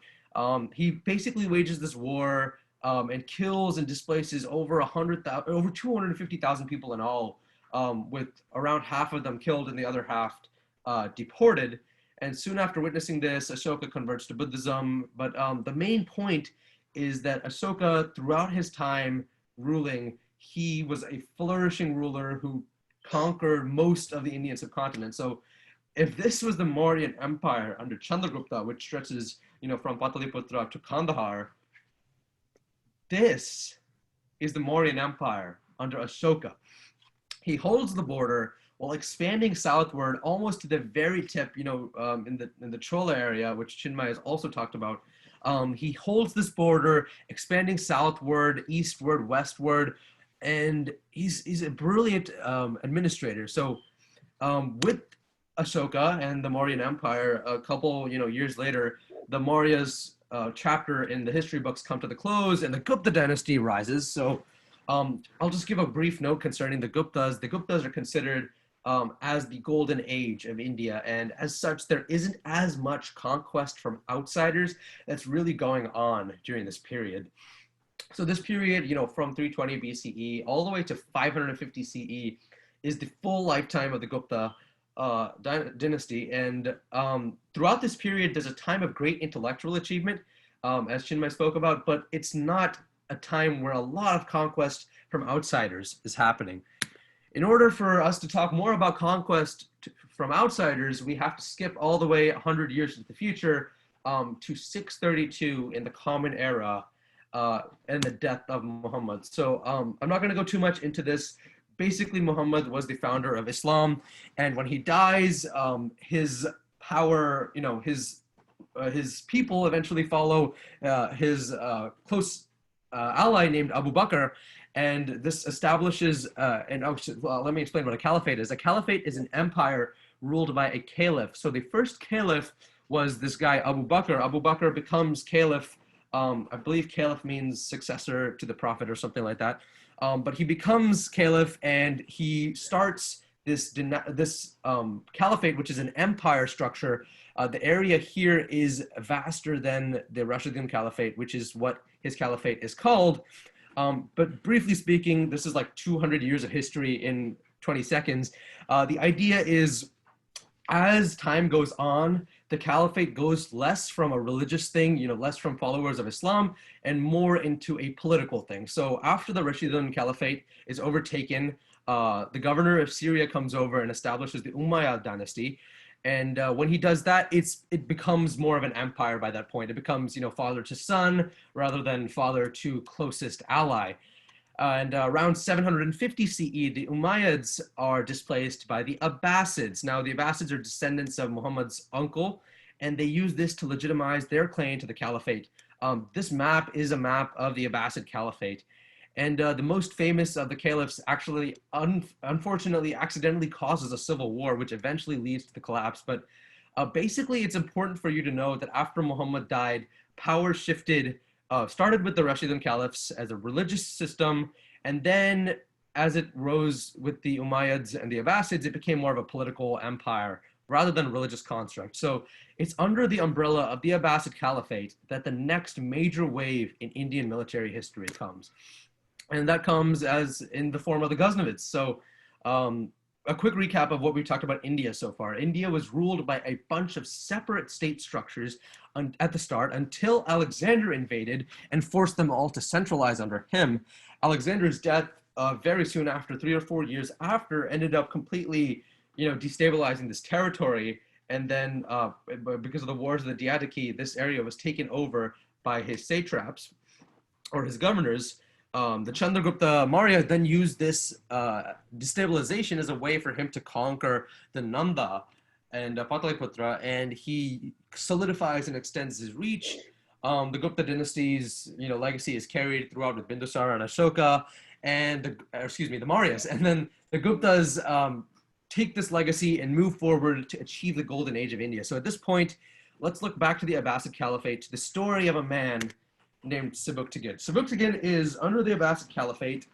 he basically wages this war and kills and displaces over 250,000 people in all, with around half of them killed and the other half deported. And soon after witnessing this, Ashoka converts to Buddhism. But the main point is that Ashoka, throughout his time ruling, he was a flourishing ruler who conquered most of the Indian subcontinent. So if this was the Mauryan Empire under Chandragupta, which stretches, from Pataliputra to Kandahar, this is the Mauryan Empire under Ashoka. He holds the border while expanding southward almost to the very tip, in the Chola area, which Chinmay has also talked about. He holds this border, expanding southward, eastward, westward, and he's a brilliant administrator. So with Ashoka and the Mauryan Empire, a couple years later, the Mauryas chapter in the history books come to the close, and the Gupta dynasty rises. So I'll just give a brief note concerning the Guptas. The Guptas are considered as the golden age of India, and as such, there isn't as much conquest from outsiders that's really going on during this period. So this period, from 320 BCE all the way to 550 CE is the full lifetime of the Gupta dynasty. And throughout this period, there's a time of great intellectual achievement, as Chinmay spoke about, but it's not a time where a lot of conquest from outsiders is happening. In order for us to talk more about conquest from outsiders, we have to skip all the way 100 years into the future to 632 in the Common Era and the death of Muhammad. So I'm not going to go too much into this. Basically, Muhammad was the founder of Islam, and when he dies, his power, his people eventually follow his close ally named Abu Bakr, and this establishes, let me explain what a caliphate is. A caliphate is an empire ruled by a caliph. So the first caliph was this guy, Abu Bakr. Abu Bakr becomes caliph. I believe caliph means successor to the prophet or something like that. But he becomes caliph, and he starts this caliphate, which is an empire structure. The area here is vaster than the Rashidun Caliphate, which is what his caliphate is called. But briefly speaking, this is like 200 years of history in 20 seconds. The idea is, as time goes on, the caliphate goes less from a religious thing, less from followers of Islam, and more into a political thing. So after the Rashidun Caliphate is overtaken, the governor of Syria comes over and establishes the Umayyad dynasty. And when he does that, it becomes more of an empire by that point. It becomes, father to son rather than father to closest ally. And around 750 CE, the Umayyads are displaced by the Abbasids. Now, the Abbasids are descendants of Muhammad's uncle, and they use this to legitimize their claim to the caliphate. This map is a map of the Abbasid Caliphate. And the most famous of the caliphs actually, unfortunately, accidentally causes a civil war, which eventually leads to the collapse. But basically, it's important for you to know that after Muhammad died, power shifted, started with the Rashidun caliphs as a religious system, and then as it rose with the Umayyads and the Abbasids, it became more of a political empire rather than a religious construct. So it's under the umbrella of the Abbasid Caliphate that the next major wave in Indian military history comes. And that comes as in the form of the Ghaznavids. So a quick recap of what we've talked about India so far. India was ruled by a bunch of separate state structures at the start until Alexander invaded and forced them all to centralize under him. Alexander's death very soon after, 3 or 4 years after, ended up completely, destabilizing this territory. And then because of the wars of the Diadiki, this area was taken over by his satraps or his governors. The Chandragupta Maurya then used this destabilization as a way for him to conquer the Nanda and Pataliputra, and he solidifies and extends his reach. The Gupta dynasty's legacy is carried throughout with Bindusara and Ashoka, and the Mauryas, and then the Guptas take this legacy and move forward to achieve the golden age of India. So at this point, let's look back to the Abbasid Caliphate, to the story of a man named Sebuktigin. Sebuktigin is under the Abbasid Caliphate.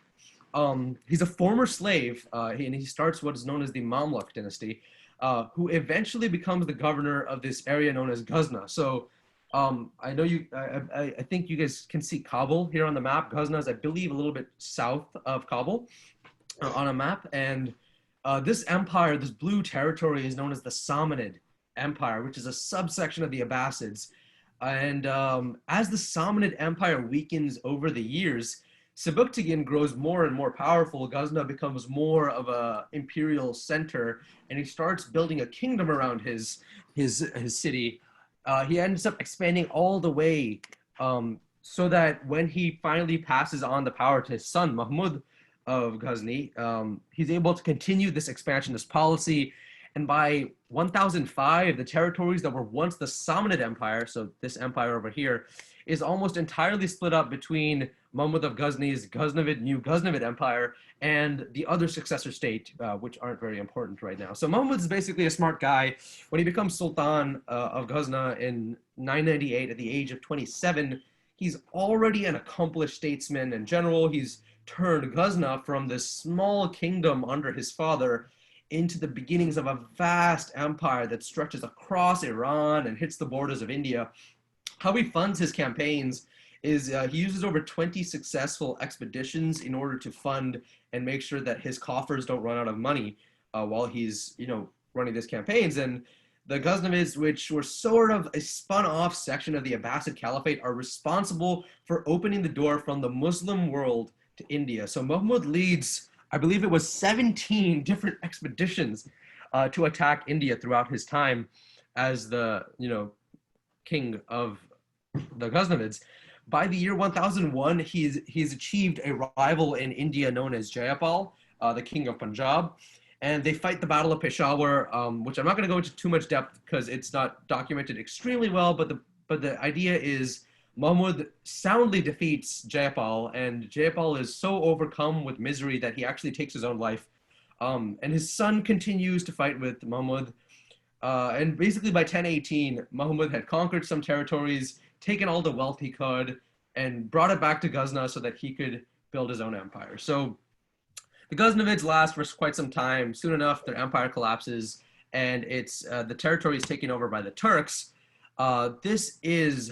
He's a former slave, and he starts what is known as the Mamluk dynasty, who eventually becomes the governor of this area known as Ghazna. So I know I think you guys can see Kabul here on the map. Ghazna is, I believe, a little bit south of Kabul on a map. And this empire, this blue territory, is known as the Samanid Empire, which is a subsection of the Abbasids. And as the Samanid Empire weakens over the years, Sebuktigin grows more and more powerful. Ghazna becomes more of an imperial center, and he starts building a kingdom around his city. He ends up expanding all the way so that when he finally passes on the power to his son, Mahmud of Ghazni, he's able to continue this expansionist policy. And by 1005, the territories that were once the Samanid Empire, so this empire over here, is almost entirely split up between Mahmud of Ghaznai's New Ghaznavid Empire and the other successor state, which aren't very important right now. So Mahmud's basically a smart guy. When he becomes Sultan of Ghazna in 998 at the age of 27, he's already an accomplished statesman and general. He's turned Ghazna from this small kingdom under his father into the beginnings of a vast empire that stretches across Iran and hits the borders of India. How he funds his campaigns is he uses over 20 successful expeditions in order to fund and make sure that his coffers don't run out of money while he's, running these campaigns. And the Ghaznavids, which were sort of a spun-off section of the Abbasid Caliphate, are responsible for opening the door from the Muslim world to India. So Muhammad leads, I believe it was 17 different expeditions to attack India throughout his time as the, king of the Ghaznavids. By the year 1001, he's achieved a rival in India known as Jayapal, the king of Punjab. And they fight the Battle of Peshawar, which I'm not going to go into too much depth because it's not documented extremely well. But the idea is Mahmud soundly defeats Jayapal, and Jayapal is so overcome with misery that he actually takes his own life. And his son continues to fight with Mahmud. And basically by 1018, Mahmud had conquered some territories, taken all the wealth he could, and brought it back to Ghazna so that he could build his own empire. So the Ghaznavids last for quite some time. Soon enough, their empire collapses, and it's the territory is taken over by the Turks. This is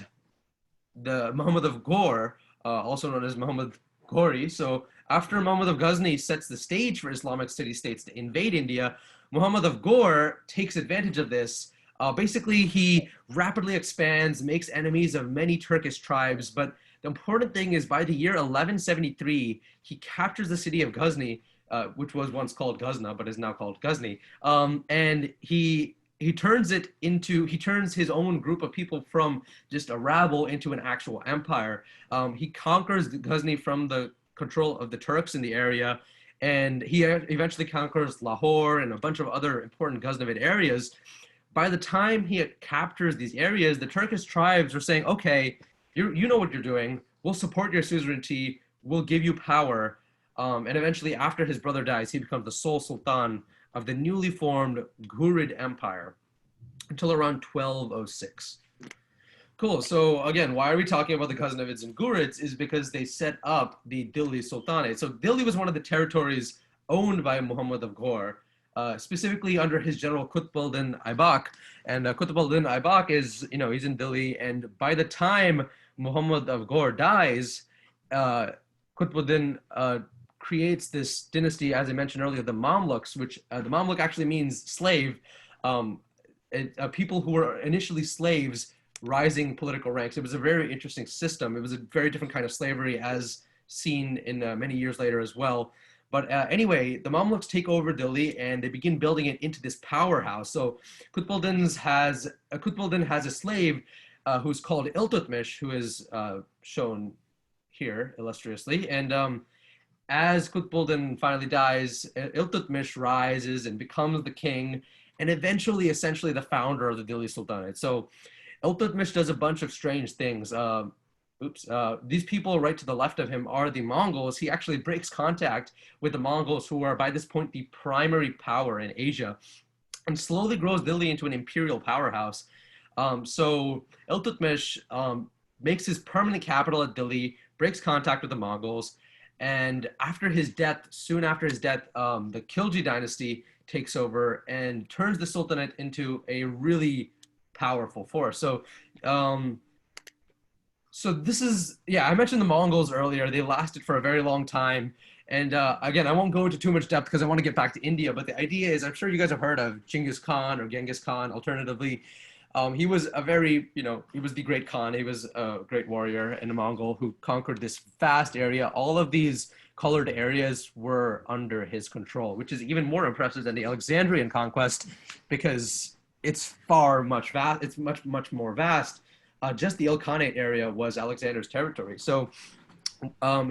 the Muhammad of Ghor, also known as Muhammad Ghori. So after Muhammad of Ghazni sets the stage for Islamic city-states to invade India, Muhammad of Ghor takes advantage of this. Basically, he rapidly expands, makes enemies of many Turkish tribes, but the important thing is by the year 1173, he captures the city of Ghazni, which was once called Ghazna, but is now called Ghazni. And he turns his own group of people from just a rabble into an actual empire. He conquers Ghazni from the control of the Turks in the area, and he eventually conquers Lahore and a bunch of other important Ghaznavid areas. By the time he captures these areas, the Turkish tribes are saying, okay, you know what you're doing. We'll support your suzerainty. We'll give you power. And eventually, after his brother dies, he becomes the sole sultan of the newly formed Ghurid Empire until around 1206. Cool. So again, why are we talking about the Ghaznavids and Ghurids? Is because they set up the Delhi Sultanate. So Delhi was one of the territories owned by Muhammad of Ghor, specifically under his general Qutb-al-Din Aibak. And Qutb-al-Din Aibak is, he's in Delhi. And by the time Muhammad of Ghor dies, Qutb-al-Din creates this dynasty, as I mentioned earlier, the Mamluks, which the Mamluk actually means slave, people who were initially slaves rising political ranks. It was a very interesting system. It was a very different kind of slavery as seen in many years later as well. But anyway, the Mamluks take over Delhi and they begin building it into this powerhouse. So Qutb-al-Din has a slave who's called Iltutmish, who is shown here illustriously. And as Qutb-al-Din finally dies, Iltutmish rises and becomes the king and eventually essentially the founder of the Delhi Sultanate. So Iltutmish does a bunch of strange things. These people right to the left of him are the Mongols. He actually breaks contact with the Mongols, who are by this point the primary power in Asia, and slowly grows Delhi into an imperial powerhouse. So Iltutmish makes his permanent capital at Delhi, breaks contact with the Mongols, and soon after his death, the Khilji dynasty takes over and turns the Sultanate into a really powerful force. So this is, I mentioned the Mongols earlier. They lasted for a very long time. And again, I won't go into too much depth because I want to get back to India. But the idea is, I'm sure you guys have heard of Genghis Khan or Genghis Khan, alternatively. He was he was the great Khan. He was a great warrior and a Mongol who conquered this vast area. All of these colored areas were under his control, which is even more impressive than the Alexandrian conquest because it's much more vast. Just the Ilkhanate area was Alexander's territory. So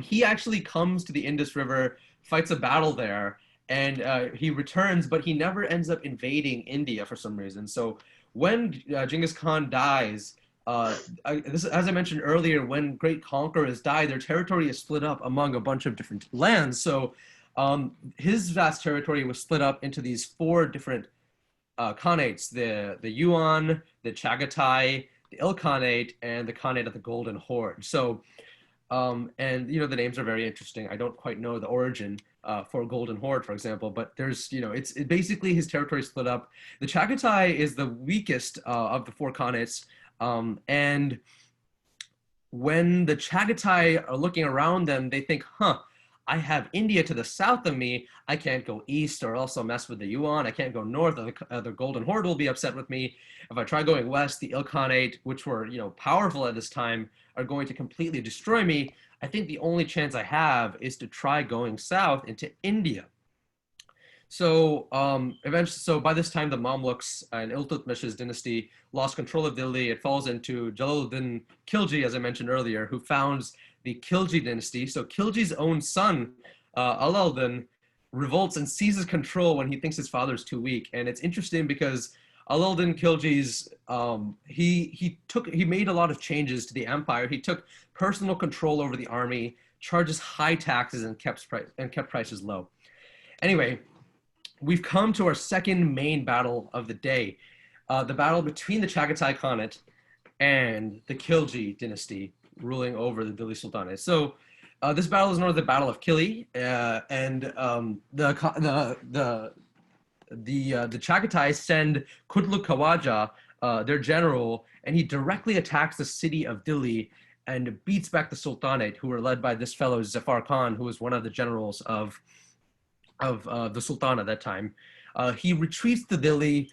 he actually comes to the Indus River, fights a battle there, and he returns, but he never ends up invading India for some reason. So when Genghis Khan dies, as I mentioned earlier, when great conquerors die, their territory is split up among a bunch of different lands. So his vast territory was split up into these four different khanates: the Yuan, the Chagatai, the Ilkhanate, and the Khanate of the Golden Horde. So and the names are very interesting. I don't quite know the origin for Golden Horde, for example, but there's it's basically his territory split up. The Chagatai is the weakest of the four khanates, and when the Chagatai are looking around them, they think, huh, I have India to the south of me. I can't go east or else I'll mess with the Yuan. I can't go north, or the Golden Horde will be upset with me. If I try going west, the Ilkhanate, which were powerful at this time, are going to completely destroy me. I think the only chance I have is to try going south into India. So eventually, so by this time, the Mamluks and Iltutmish's dynasty lost control of Delhi. It falls into Jalaluddin Khilji, as I mentioned earlier, who founds the Khilji dynasty. So Khilji's own son, Alauddin, revolts and seizes control when he thinks his father's too weak. And it's interesting because Alauddin Khilji's he made a lot of changes to the empire. He took personal control over the army, charges high taxes, and kept prices low. Anyway, we've come to our second main battle of the day, the battle between the Chagatai Khanate and the Khilji dynasty ruling over the Delhi Sultanate. So this battle is known as the Battle of Kili, and the Chagatai send Kutluk Khawaja, their general, and he directly attacks the city of Delhi and beats back the Sultanate, who were led by this fellow Zafar Khan, who was one of the generals of the Sultan at that time. He retreats to Delhi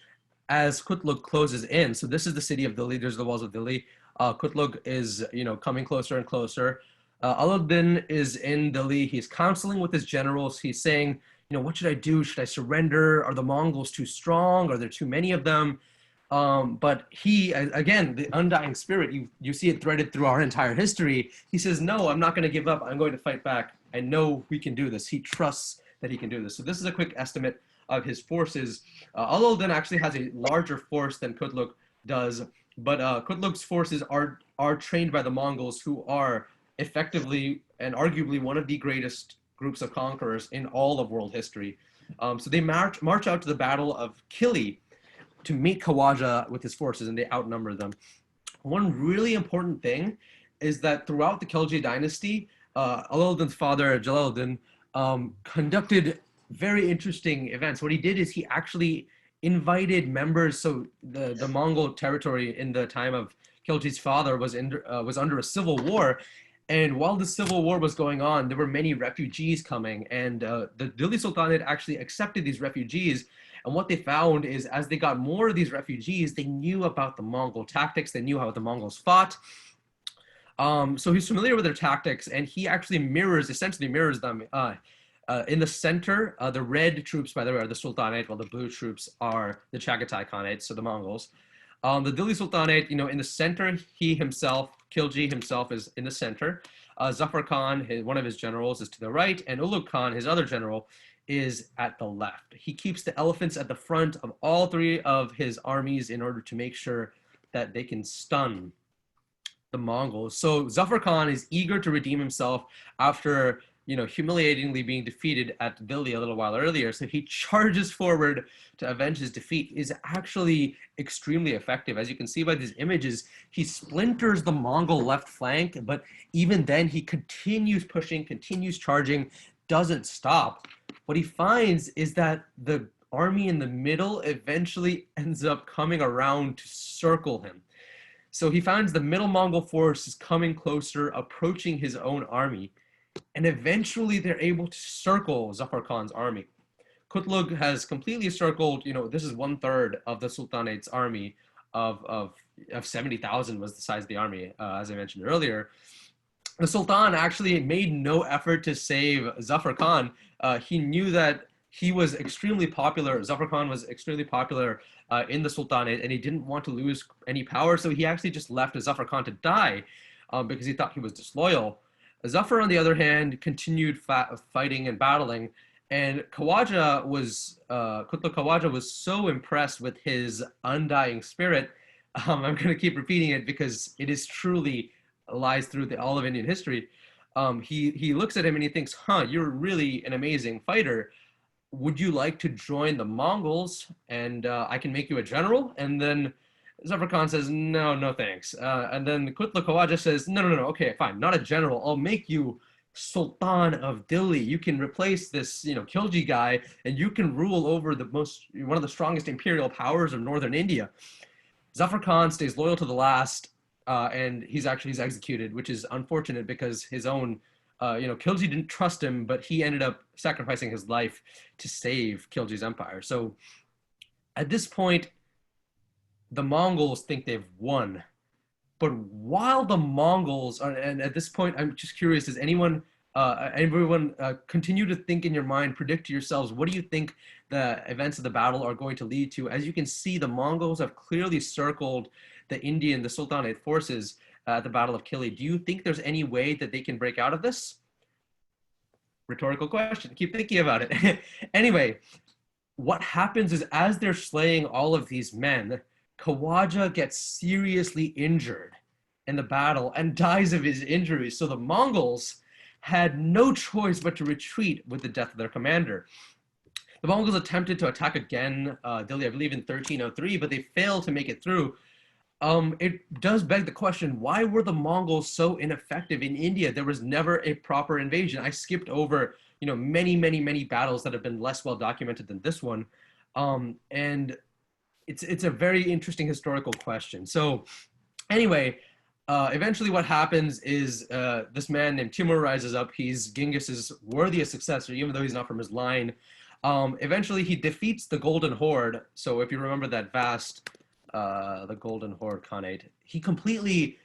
as Kutluk closes in. So this is the city of Delhi. There's the walls of Delhi. Kutluk is coming closer and closer. Alauddin is in Delhi. He's counseling with his generals. He's saying, what should I do? Should I surrender? Are the Mongols too strong? Are there too many of them? But he, again, the undying spirit, you see it threaded through our entire history. He says, no, I'm not going to give up. I'm going to fight back. I know we can do this. He trusts that he can do this. So this is a quick estimate of his forces. Alauddin actually has a larger force than Kutluk does, but Kutluk's forces are trained by the Mongols, who are effectively and arguably one of the greatest groups of conquerors in all of world history. So they march out to the Battle of Kili to meet Khawaja with his forces, and they outnumber them. One really important thing is that throughout the Khilji dynasty, Alauddin's father, Jalaluddin, conducted very interesting events. What he did is he actually invited members. So the Mongol territory in the time of Khilji's father was under a civil war, and while the civil war was going on, there were many refugees coming, and the Delhi Sultanate actually accepted these refugees. And what they found is, as they got more of these refugees, they knew about the Mongol tactics. They knew how the Mongols fought. So he's familiar with their tactics, and he actually essentially mirrors them. In the center, the red troops, by the way, are the Sultanate, while the blue troops are the Chagatai Khanate, so the Mongols. The Delhi Sultanate, in the center, Khilji himself is in the center. Zafar Khan, one of his generals, is to the right, and Ulugh Khan, his other general, is at the left. He keeps the elephants at the front of all three of his armies in order to make sure that they can stun the Mongols. So Zafar Khan is eager to redeem himself after humiliatingly being defeated at Delhi a little while earlier. So he charges forward to avenge his defeat. Is actually extremely effective. As you can see by these images, he splinters the Mongol left flank, but even then he continues pushing, continues charging, doesn't stop. What he finds is that the army in the middle eventually ends up coming around to circle him. So he finds the middle Mongol force is coming closer, approaching his own army, and eventually they're able to circle Zafar Khan's army. Kutluk has completely circled, this is 1/3 of the Sultanate's army of 70,000 was the size of the army, as I mentioned earlier. The Sultan actually made no effort to save Zafar Khan. He knew that he was extremely popular. Zafar Khan was extremely popular in the Sultanate, and he didn't want to lose any power, so he actually just left Zafar Khan to die because he thought he was disloyal. Zafar, on the other hand, continued fighting and battling, And Kutlu Khawaja was so impressed with his undying spirit. I'm going to keep repeating it because it is truly lies through all of Indian history. He looks at him and he thinks, "Huh, you're really an amazing fighter. Would you like to join the Mongols? And I can make you a general." And then Zafar Khan says, "No, no, thanks." And then Kutlu Khawaja says, "No, no, no, no. Okay, fine. Not a general. I'll make you Sultan of Delhi. You can replace this, Khilji guy, and you can rule over one of the strongest imperial powers of northern India." Zafar Khan stays loyal to the last, and he's executed, which is unfortunate because his own, Khilji didn't trust him, but he ended up sacrificing his life to save Khilji's empire. So at this point, the Mongols think they've won. But while the Mongols are, and at this point, I'm just curious, does everyone continue to think in your mind, predict to yourselves, what do you think the events of the battle are going to lead to? As you can see, the Mongols have clearly circled the Sultanate forces at the Battle of Kili. Do you think there's any way that they can break out of this? Rhetorical question. Keep thinking about it. Anyway, what happens is as they're slaying all of these men, Khawaja gets seriously injured in the battle and dies of his injuries. So the Mongols had no choice but to retreat with the death of their commander. The Mongols attempted to attack again Delhi, I believe, in 1303, but they failed to make it through. It does beg the question, why were the Mongols so ineffective in India? There was never a proper invasion. I skipped over, many, many, many battles that have been less well documented than this one. And it's a very interesting historical question. So anyway, eventually what happens is this man named Timur rises up. He's Genghis's worthiest successor, even though he's not from his line. Eventually he defeats the Golden Horde. So if you remember that vast the Golden Horde Khanate, he completely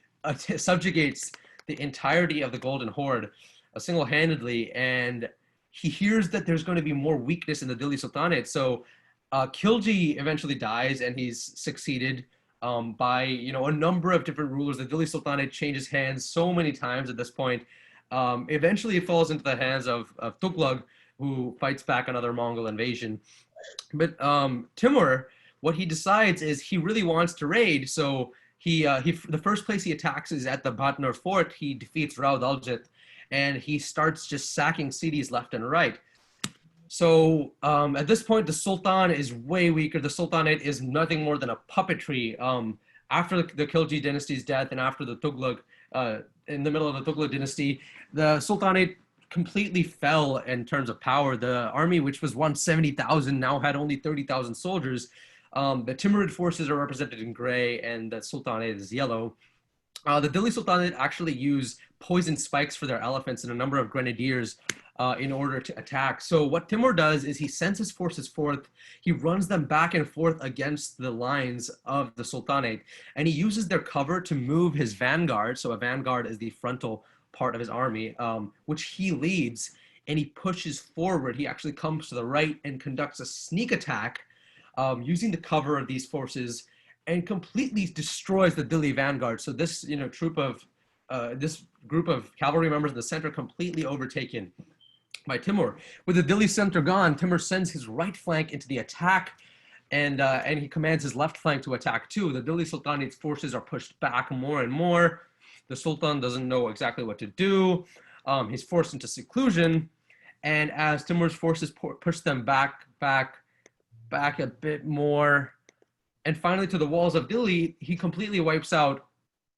subjugates the entirety of the Golden Horde single-handedly, and he hears that there's going to be more weakness in the Delhi Sultanate. So Khilji eventually dies, and he's succeeded by a number of different rulers. The Delhi Sultanate changes hands so many times at this point. Eventually, it falls into the hands of Tughlaq, who fights back another Mongol invasion. But Timur, what he decides is he really wants to raid. So the first place he attacks is at the Bhatnur fort. He defeats Rao Daljit, and he starts just sacking cities left and right. So at this point, the Sultan is way weaker. The Sultanate is nothing more than a puppetry. After the Khilji dynasty's death and after the Tughlaq, in the middle of the Tughlaq dynasty, the Sultanate completely fell in terms of power. The army, which was once 70,000, now had only 30,000 soldiers. The Timurid forces are represented in gray, and the Sultanate is yellow. The Delhi Sultanate actually used poison spikes for their elephants and a number of grenadiers in order to attack. So what Timur does is he sends his forces forth. He runs them back and forth against the lines of the Sultanate, and he uses their cover to move his vanguard. So a vanguard is the frontal part of his army, which he leads, and he pushes forward. He actually comes to the right and conducts a sneak attack using the cover of these forces, and completely destroys the Delhi vanguard. So this, this group of cavalry members in the center completely overtaken by Timur. With the Delhi center gone, Timur sends his right flank into the attack, and he commands his left flank to attack too. The Delhi Sultanate's forces are pushed back more and more. The Sultan doesn't know exactly what to do. He's forced into seclusion, and as Timur's forces push them back a bit more, and finally to the walls of Delhi, he completely wipes out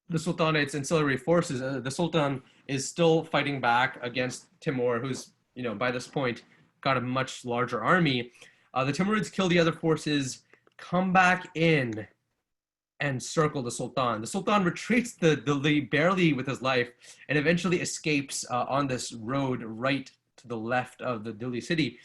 the Sultanate's ancillary forces. The Sultan is still fighting back against Timur, who's, by this point got a much larger army. The Timurids kill the other forces, come back in, and circle the Sultan. The Sultan retreats the Delhi barely with his life, and eventually escapes on this road right to the left of the Delhi city.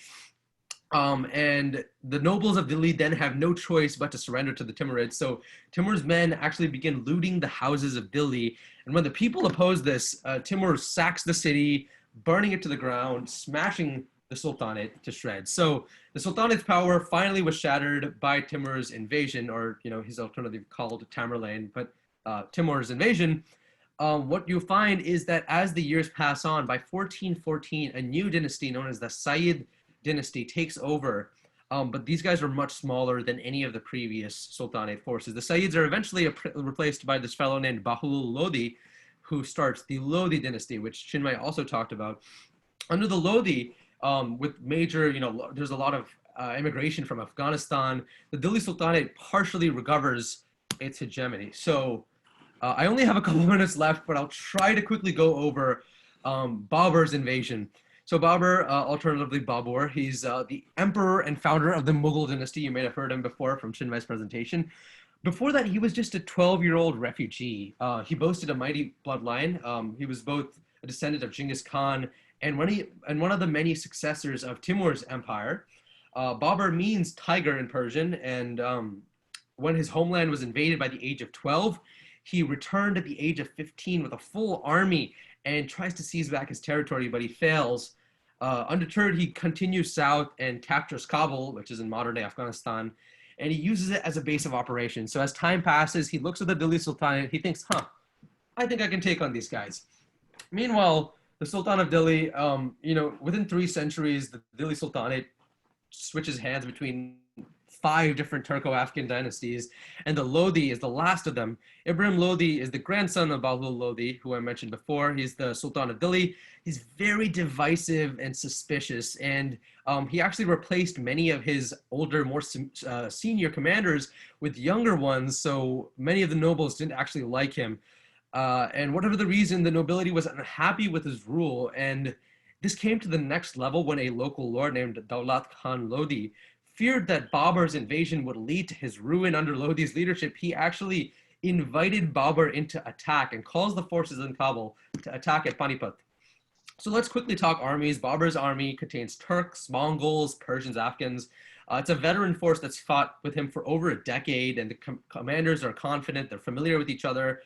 And the nobles of Delhi then have no choice but to surrender to the Timurids. So Timur's men actually begin looting the houses of Delhi. And when the people oppose this, Timur sacks the city, burning it to the ground, smashing the Sultanate to shreds. So the Sultanate's power finally was shattered by Timur's invasion, or his alternative called Tamerlane, but Timur's invasion. What you find is that as the years pass on, by 1414, a new dynasty known as the Sayyid dynasty takes over. But these guys are much smaller than any of the previous Sultanate forces. The Sayyids are eventually replaced by this fellow named Bahul Lodi, who starts the Lodi dynasty, which Chinmay also talked about. Under the Lodi, with major, there's a lot of immigration from Afghanistan. The Delhi Sultanate partially recovers its hegemony. So I only have a couple minutes left, but I'll try to quickly go over Babur's invasion. So Babur, alternatively Babur, he's the emperor and founder of the Mughal dynasty. You may have heard him before from Chinmay's presentation. Before that, he was just a 12-year-old refugee. He boasted a mighty bloodline. He was both a descendant of Genghis Khan and one of the many successors of Timur's empire. Babur means tiger in Persian, and when his homeland was invaded by the age of 12, he returned at the age of 15 with a full army and tries to seize back his territory, but he fails. Undeterred, he continues south and captures Kabul, which is in modern-day Afghanistan, and he uses it as a base of operations. So as time passes, he looks at the Delhi Sultanate, he thinks, I think I can take on these guys. Meanwhile, the Sultan of Delhi, within 3 centuries, the Delhi Sultanate switches hands between 5 different Turco-Afghan dynasties, and the Lodi is the last of them. Ibrahim Lodi is the grandson of Bahul Lodi, who I mentioned before. He's the Sultan of Delhi. He's very divisive and suspicious, and he actually replaced many of his older, more senior commanders with younger ones, so many of the nobles didn't actually like him. And whatever the reason, the nobility was unhappy with his rule, and this came to the next level when a local lord named Daulat Khan Lodi feared that Babur's invasion would lead to his ruin under Lodi's leadership. He actually invited Babur into attack and calls the forces in Kabul to attack at Panipat. So let's quickly talk armies. Babur's army contains Turks, Mongols, Persians, Afghans. It's a veteran force that's fought with him for over a decade, and the commanders are confident, they're familiar with each other.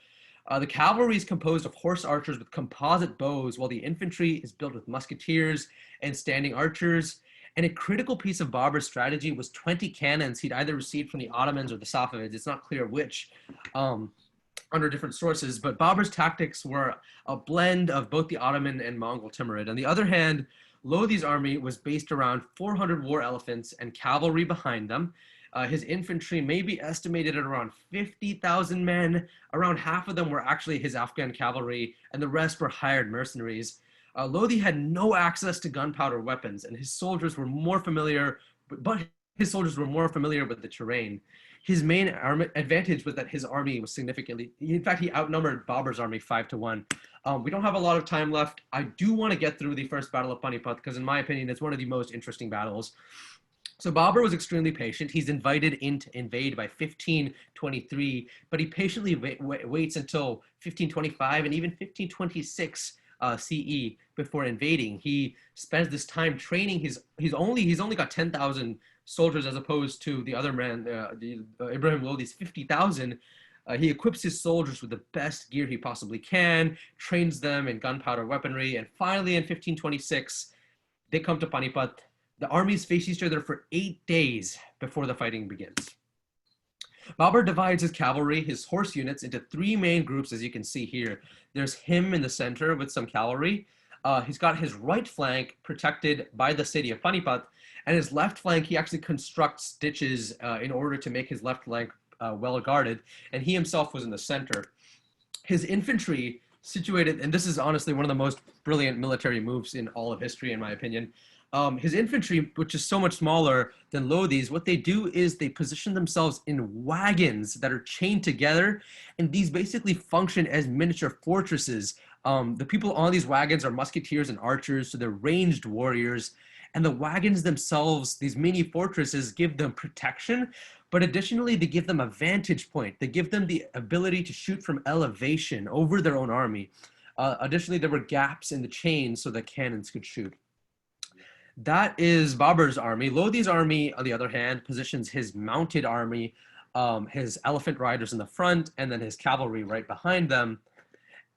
The cavalry is composed of horse archers with composite bows, while the infantry is built with musketeers and standing archers. And a critical piece of Babur's strategy was 20 cannons he'd either received from the Ottomans or the Safavids. It's not clear which, under different sources, but Babur's tactics were a blend of both the Ottoman and Mongol Timurid. On the other hand, Lodi's army was based around 400 war elephants and cavalry behind them. His infantry may be estimated at around 50,000 men. Around half of them were actually his Afghan cavalry, and the rest were hired mercenaries. Lodi had no access to gunpowder weapons, and his soldiers were more familiar, with the terrain. His main advantage was that his army was in fact, he outnumbered Babur's army 5-1. We don't have a lot of time left. I do want to get through the first battle of Panipat, because in my opinion, it's one of the most interesting battles. So Babur was extremely patient. He's invited in to invade by 1523, but he patiently waits until 1525 and even 1526 CE before invading. He spends this time training he's only got 10,000 soldiers as opposed to the other man, Ibrahim Lodi's 50,000. He equips his soldiers with the best gear he possibly can, trains them in gunpowder weaponry, and finally in 1526, they come to Panipat. The armies face each other for 8 days before the fighting begins. Babur divides his cavalry, his horse units, into 3 main groups, as you can see here. There's him in the center with some cavalry. He's got his right flank protected by the city of Panipat, and his left flank, he actually constructs ditches in order to make his left flank well guarded, and he himself was in the center. His infantry situated, and this is honestly one of the most brilliant military moves in all of history, in my opinion. His infantry, which is so much smaller than Lodi's, what they do is they position themselves in wagons that are chained together, and these basically function as miniature fortresses. The people on these wagons are musketeers and archers, so they're ranged warriors, and the wagons themselves, these mini fortresses, give them protection, but additionally, they give them a vantage point. They give them the ability to shoot from elevation over their own army. Additionally, there were gaps in the chains so that cannons could shoot. That is Babur's army. Lodi's army, on the other hand, positions his mounted army, his elephant riders in the front, and then his cavalry right behind them.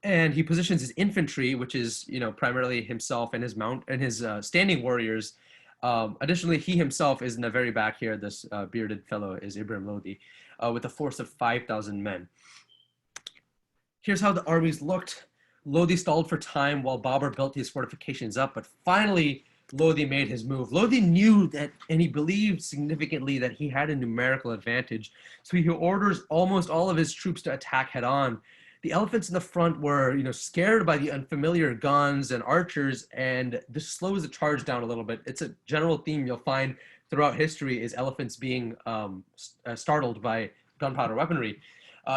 And he positions his infantry, which is, primarily himself and his standing warriors. Additionally, he himself is in the very back here. This bearded fellow is Ibrahim Lodi, with a force of 5,000 men. Here's how the armies looked. Lodi stalled for time while Babur built his fortifications up, but finally, Lodi made his move. Lodi knew that, and he believed significantly that he had a numerical advantage. So he orders almost all of his troops to attack head on. The elephants in the front were, scared by the unfamiliar guns and archers, and this slows the charge down a little bit. It's a general theme you'll find throughout history is elephants being startled by gunpowder weaponry.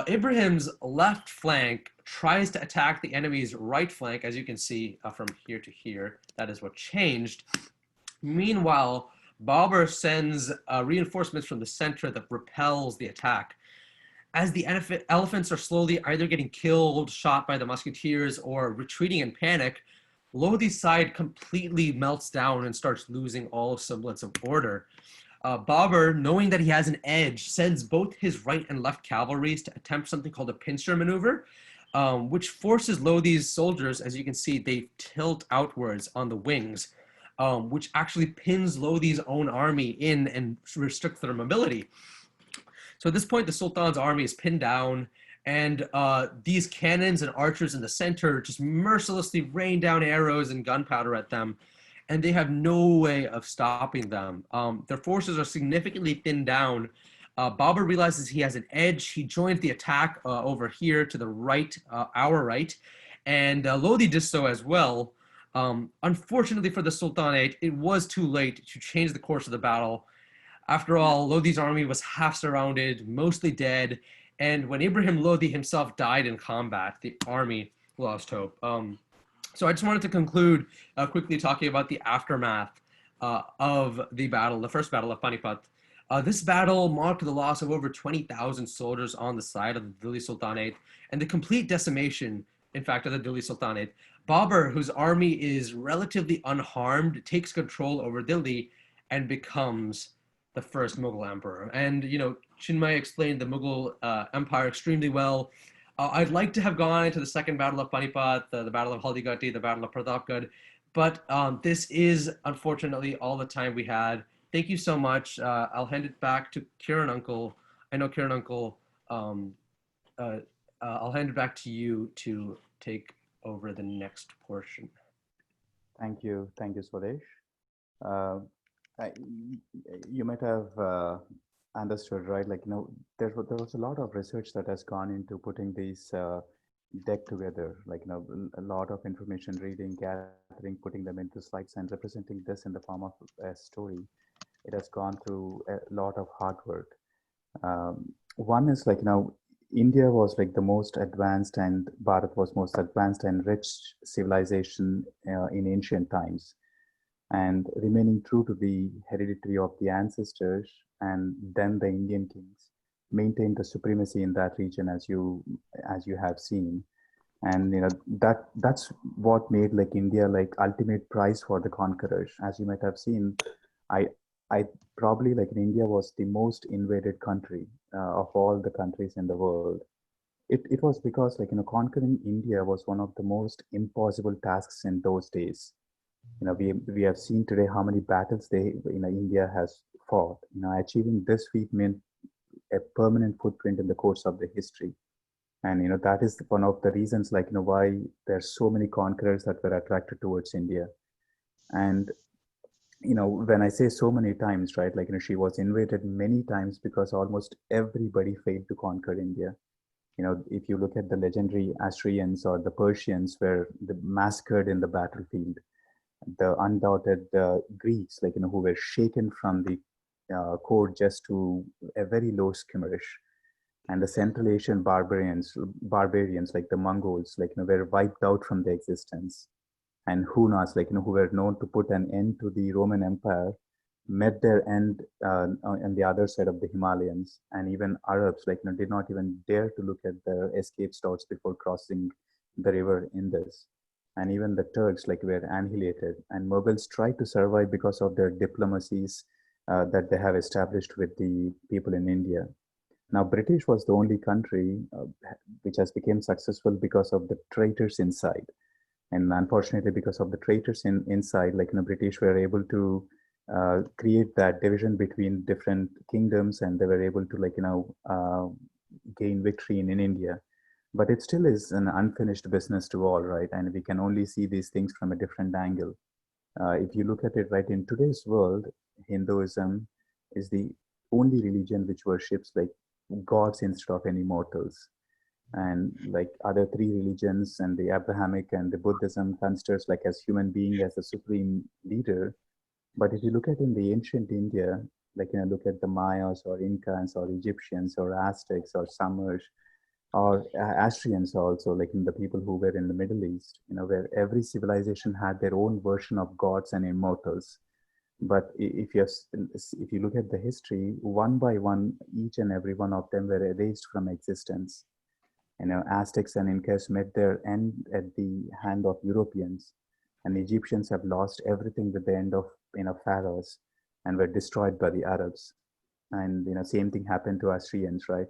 Ibrahim's left flank tries to attack the enemy's right flank, as you can see from here to here. That is what changed. Meanwhile, Babur sends reinforcements from the center that repels the attack. As the elephants are slowly either getting killed, shot by the musketeers, or retreating in panic, Lodi's side completely melts down and starts losing all semblance of order. Babur, knowing that he has an edge, sends both his right and left cavalries to attempt something called a pincer maneuver, which forces Lodi's soldiers, as you can see, they tilt outwards on the wings, which actually pins Lodi's own army in and restricts their mobility. So at this point, the Sultan's army is pinned down, and these cannons and archers in the center just mercilessly rain down arrows and gunpowder at them, and they have no way of stopping them. Their forces are significantly thinned down. Babur realizes he has an edge. He joins the attack over here to the right, our right, and Lodi does so as well. Unfortunately for the Sultanate, it was too late to change the course of the battle. After all, Lodi's army was half surrounded, mostly dead, and when Ibrahim Lodi himself died in combat, the army lost hope. So I just wanted to conclude quickly talking about the aftermath of the battle, the first battle of Panipat. This battle marked the loss of over 20,000 soldiers on the side of the Delhi Sultanate and the complete decimation, in fact, of the Delhi Sultanate. Babur, whose army is relatively unharmed, takes control over Delhi and becomes the first Mughal emperor. And, Chinmay explained the Mughal empire extremely well. I'd like to have gone into the second battle of Panipat, the battle of Haldigati, the battle of Pratapgarh, but this is unfortunately all the time we had. Thank you so much. I'll hand it back to Kiran Uncle. I know Kiran Uncle, I'll hand it back to you to take over the next portion. Thank you, Swadesh. Uh, I, you might have understood, right? Like, there was a lot of research that has gone into putting these deck together, like, a lot of information reading, gathering, putting them into slides and representing this in the form of a story. It has gone through a lot of hard work. One is like, India was like the most advanced and Bharat was most advanced and rich civilization in ancient times, and remaining true to the hereditary of the ancestors and then the Indian kings maintained the supremacy in that region, as you have seen. And that's what made like India like ultimate prize for the conquerors. As you might have seen, I I probably like in India was the most invaded country of all the countries in the world. It was because like conquering India was one of the most impossible tasks in those days. We have seen today how many battles India has fought. Achieving this feat meant a permanent footprint in the course of the history. And that is one of the reasons like why there's so many conquerors that were attracted towards India. And when I say so many times, right, like she was invaded many times because almost everybody failed to conquer India. If you look at the legendary Assyrians or the Persians were massacred in the battlefield, the undoubted Greeks, like who were shaken from the court just to a very low skimmerish, and the Central Asian barbarians like the Mongols, like were wiped out from the existence. And Hunas, like who were known to put an end to the Roman Empire, met their end on the other side of the Himalayas. And even Arabs, like did not even dare to look at the escape stouts before crossing the river Indus. And even the Turks, like were annihilated. And Mughals tried to survive because of their diplomacies that they have established with the people in India. Now, British was the only country which has become successful because of the traitors inside. And unfortunately, because of the traitors inside, like British were able to create that division between different kingdoms, and they were able to gain victory in India. But it still is an unfinished business to all, right? And we can only see these things from a different angle. If you look at it right in today's world, Hinduism is the only religion which worships like gods instead of any mortals. And like other three religions and the Abrahamic and the Buddhism considers like as human being as the supreme leader. But if you look at in the ancient India, like look at the Mayas or Incans or Egyptians or Aztecs or Summers or Astrians also, like in the people who were in the Middle East, where every civilization had their own version of gods and immortals. But if you look at the history, one by one, each and every one of them were erased from existence. Aztecs and Incas met their end at the hand of Europeans, and Egyptians have lost everything with the end of pharaohs, and were destroyed by the Arabs. And same thing happened to Assyrians, right?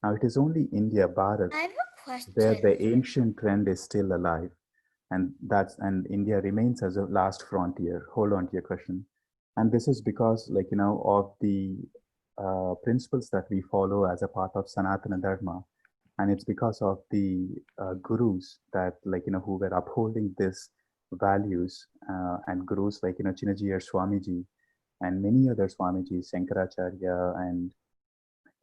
Now it is only India, Bharat, I have a where question. the ancient trend is still alive, and India remains as a last frontier. Hold on to your question, and this is because of the principles that we follow as a part of Sanatana Dharma, and it's because of the gurus that who were upholding this values, and gurus like Chinnaji or Swamiji and many other Swamijis, Shankaracharya and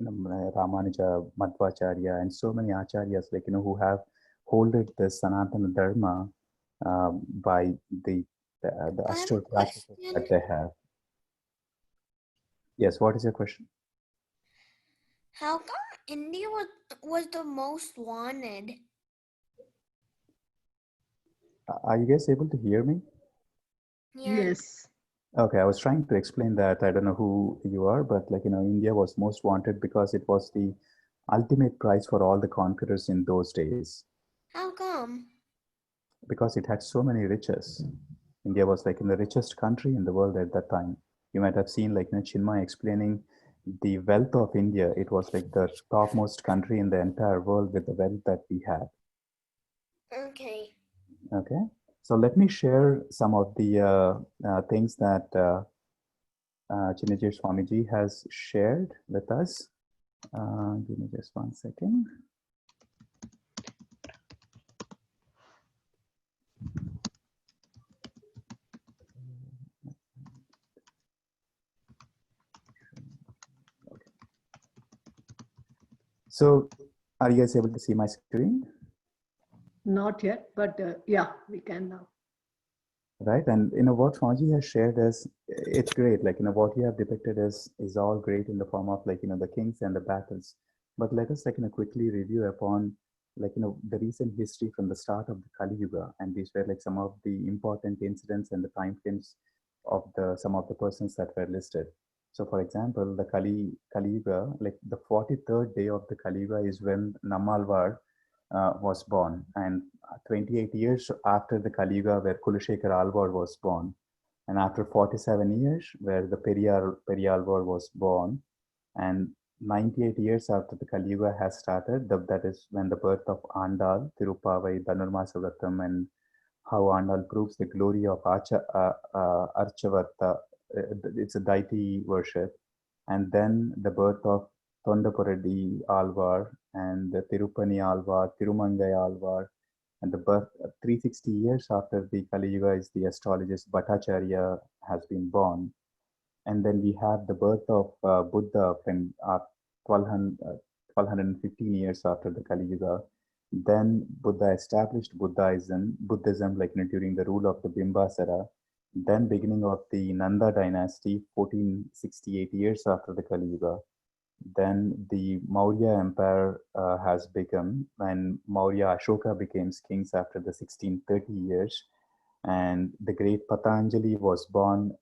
Ramanuja, Madhvacharya, and so many acharyas who have holded the Sanatana Dharma by the I have a austere practices question. that they have. Yes, what is your question? How come India was the most wanted? Are you guys able to hear me? Yeah. Yes. Okay, I was trying to explain that. I don't know who you are, but India was most wanted because it was the ultimate prize for all the conquerors in those days. How come? Because it had so many riches. India was in the richest country in the world at that time. You might have seen Chinmay explaining the wealth of India. It was like the topmost country in the entire world with the wealth that we had. Okay. Okay, so let me share some of the things that Chinnaji Swamiji has shared with us. Give me just 1 second. So, are you guys able to see my screen? Not yet, but yeah, we can now. Right, and what Swamiji has shared is it's great. What you have depicted is all great in the form of the kings and the battles. But let us quickly review upon the recent history from the start of the Kali Yuga, and these were some of the important incidents and the time frames of the some of the persons that were listed. So, for example, the Kali Yuga, like the 43rd day of the Kali Yuga is when Nammalvar was born, and 28 years after the Kali Yuga, where Kulashekar Alvar was born, and after 47 years, where the Periyalvar was born, and 98 years after the Kali Yuga has started, that is when the birth of Andal, Tirupavai, Dhanurmasa Vratam, and how Andal proves the glory of Archavarta. It's a deity worship. And then the birth of Tondaporadi Alvar and the Tirupani Alvar, Tirumangai Alvar, and the birth 360 years after the Kali Yuga is the astrologist Bhattacharya has been born. And then we have the birth of Buddha from 1215 years after the Kali Yuga. Then Buddha established Buddhism during the rule of the Bimbasara. Then beginning of the Nanda dynasty, 1468 years after the Kali Yuga. Then the Maurya Empire has begun, and Maurya Ashoka became kings after the 1630 years. And the great Patanjali was born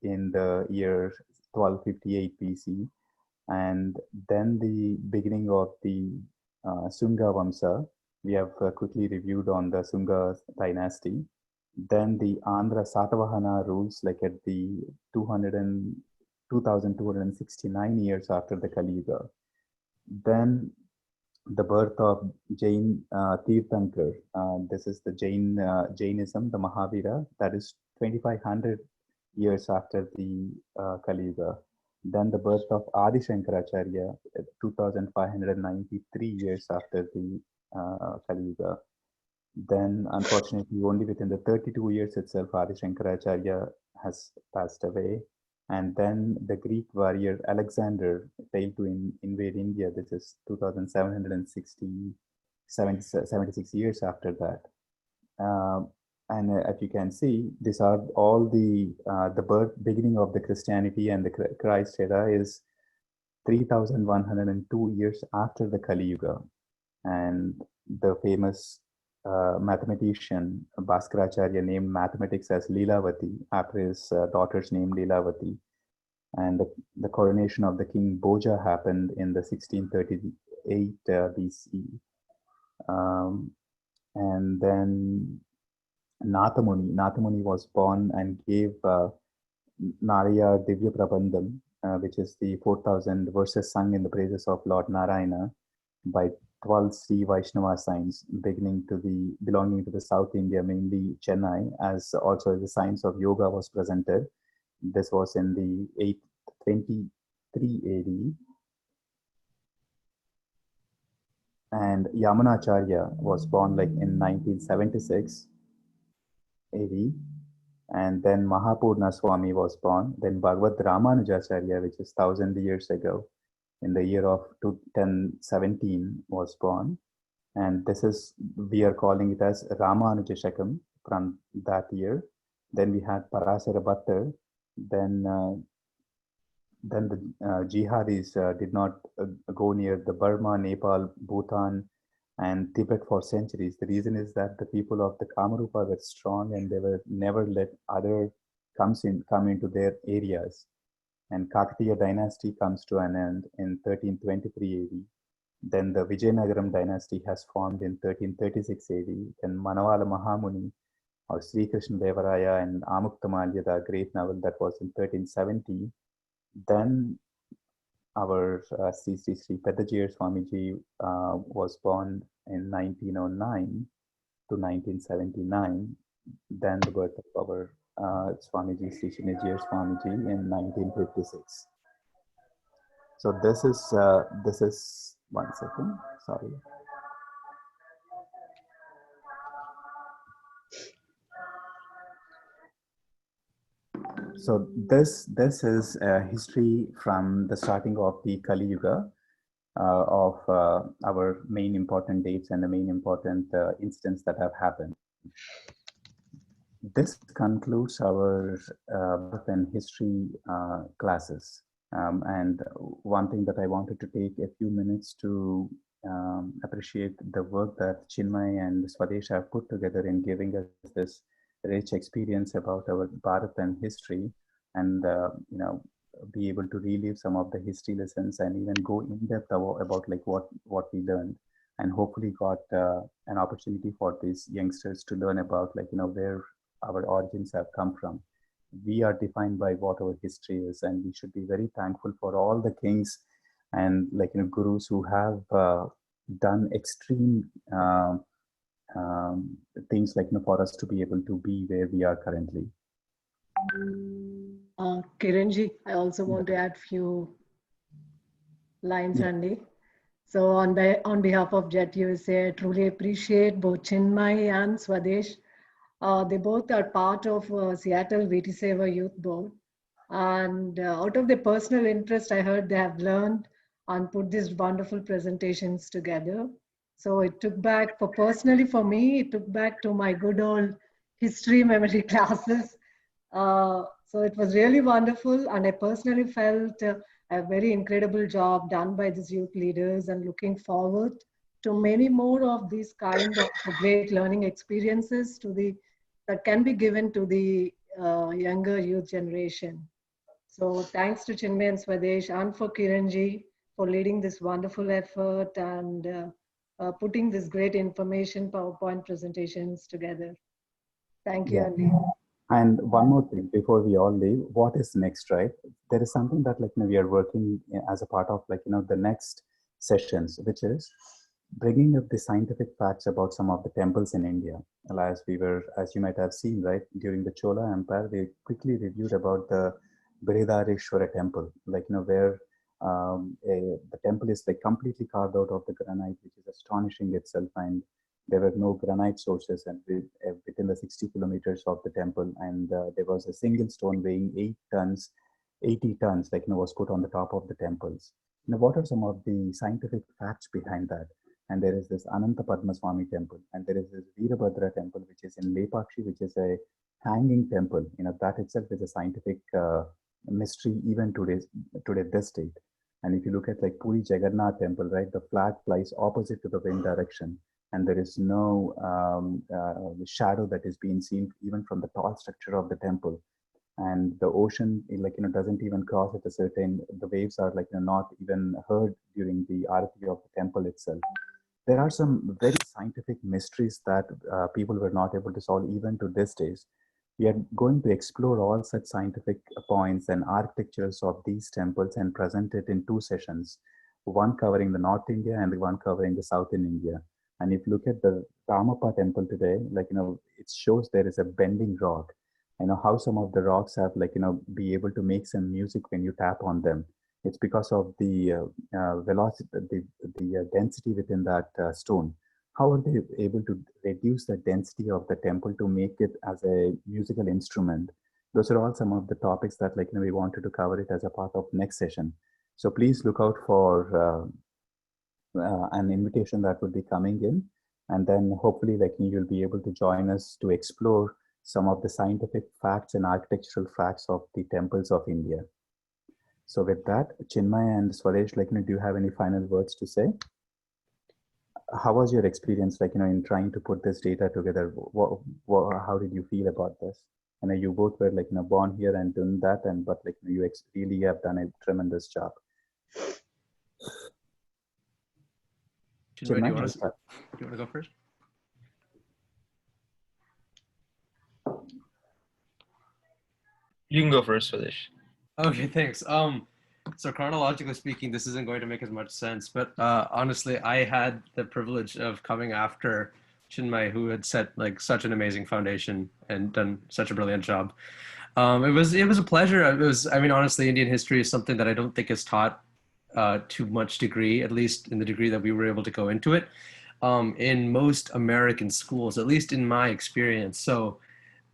in the year 1258 BC. And then the beginning of the Sunga Vamsa, we have quickly reviewed on the Sunga dynasty. Then the Andhra Satavahana rules at the 2269 years after the Kali Yuga. Then the birth of Jain Tirthankar. This is the Jainism, the Mahavira, that is 2500 years after the Kali Yuga. Then the birth of Adi Shankaracharya, 2593 years after the Kali Yuga. Then, unfortunately, only within the 32 years itself, Adi Shankaracharya has passed away. And then the Greek warrior Alexander failed to invade India. This is 2716, 76 years after that. And as you can see, these are all the birth beginning of the Christianity and the Christ era is 3102 years after the Kali Yuga. And the famous mathematician Bhaskaracharya named mathematics as Leelavati after his daughter's name Leelavati. And the coronation of the king Bhoja happened in the 1638 BC. And then Nathamuni was born and gave Naraya Divya Prabandham, which is the 4,000 verses sung in the praises of Lord Narayana by 12 Sri Vaishnava signs belonging to the South India, mainly Chennai, as also the science of yoga was presented. This was in the 823 AD. And Yamunacharya was born like in 1976 AD. And then Mahapurna Swami was born. Then Bhagavad Ramanujacharya, which is 1,000 years ago, in the year of 1017 was born. And this is, we are calling it as Ramanuja Shakam from that year. Then we had Parasara Bhattar. Then the jihadis did not go near the Burma, Nepal, Bhutan, and Tibet for centuries. The reason is that the people of the Kamarupa were strong and they were never let other come into their areas. And Kakatiya dynasty comes to an end in 1323 AD. Then the Vijayanagaram dynasty has formed in 1336 AD. Then Manavala Mahamuni or Sri Krishna Devaraya and Amuktamalya, the great novel, that was in 1370. Then our Sri Pedajir Swamiji was born in 1909 to 1979. Then the birth of our Swamiji Sri Shinajir Swamiji in 1956. So this is 1 second, sorry. So this is history from the starting of the Kali Yuga of our main important dates and the main important incidents that have happened. This concludes our birth and history classes. And one thing that I wanted to take a few minutes to appreciate the work that Chinmay and Swadesh have put together in giving us this rich experience about our Bharat and history, and be able to relive some of the history lessons and even go in depth about like what we learned, and hopefully got an opportunity for these youngsters to learn about where our origins have come from. We are defined by what our history is, and we should be very thankful for all the kings and gurus who have done extreme things for us to be able to be where we are currently. Kiranji, I also want to add few lines, Yeah. Andy. So on behalf of Jet USA, I truly appreciate both Chinmay and Swadesh. They both are part of Seattle VT Seva Youth Board. And out of their personal interest, I heard they have learned and put these wonderful presentations together. So it took back, personally for me, it took back to my good old history memory classes. So it was really wonderful, and I personally felt a very incredible job done by these youth leaders, and looking forward to many more of these kind of great learning experiences that can be given to the younger youth generation. So thanks to Chinmay and Swadesh and for Kiranji for leading this wonderful effort and putting this great information PowerPoint presentations together. Thank you, Yeah. Andy. And one more thing before we all leave, what is next, right? There is something that we are working as a part of the next sessions, which is bringing up the scientific facts about some of the temples in India. As you might have seen, right, during the Chola Empire, we quickly reviewed about the Brihadareshwara temple, where the temple is completely carved out of the granite, which is astonishing itself. And There were no granite sources and within the 60 kilometers of the temple, and there was a single stone weighing 8 tons, 80 tons, was put on the top of the temples. What are some of the scientific facts behind that? And there is this Ananta Padmaswamy temple, and there is this Veerabhadra temple, which is in Lepakshi, which is a hanging temple. That itself is a scientific mystery even today this date. And if you look at like Puri Jagannath temple, right, the flag flies opposite to the wind direction, and there is no shadow that is being seen even from the tall structure of the temple. And the ocean, doesn't even cross at a certain. The waves are not even heard during the arati of the temple itself. There are some very scientific mysteries that people were not able to solve even to this days. We are going to explore all such scientific points and architectures of these temples and present it in 2 sessions, one covering the North India and the one covering the South in India. And if you look at the Ramappa temple today, it shows there is a bending rock. How some of the rocks have be able to make some music when you tap on them. It's because of the velocity, the density within that stone. How are they able to reduce the density of the temple to make it as a musical instrument? Those are all some of the topics that we wanted to cover it as a part of next session. So please look out for an invitation that will be coming in, and then hopefully you'll be able to join us to explore some of the scientific facts and architectural facts of the temples of India. So with that, Chinmay and Swadesh, do you have any final words to say? How was your experience, in trying to put this data together? How did you feel about this? I know you both were born here and doing that, but you really have done a tremendous job. Chinmay, do you want to go first? You can go first, Swadesh. Okay, thanks. So chronologically speaking, this isn't going to make as much sense, but honestly, I had the privilege of coming after Chinmay, who had set such an amazing foundation and done such a brilliant job. It was a pleasure. Honestly, Indian history is something that I don't think is taught to much degree, at least in the degree that we were able to go into it, in most American schools, at least in my experience. So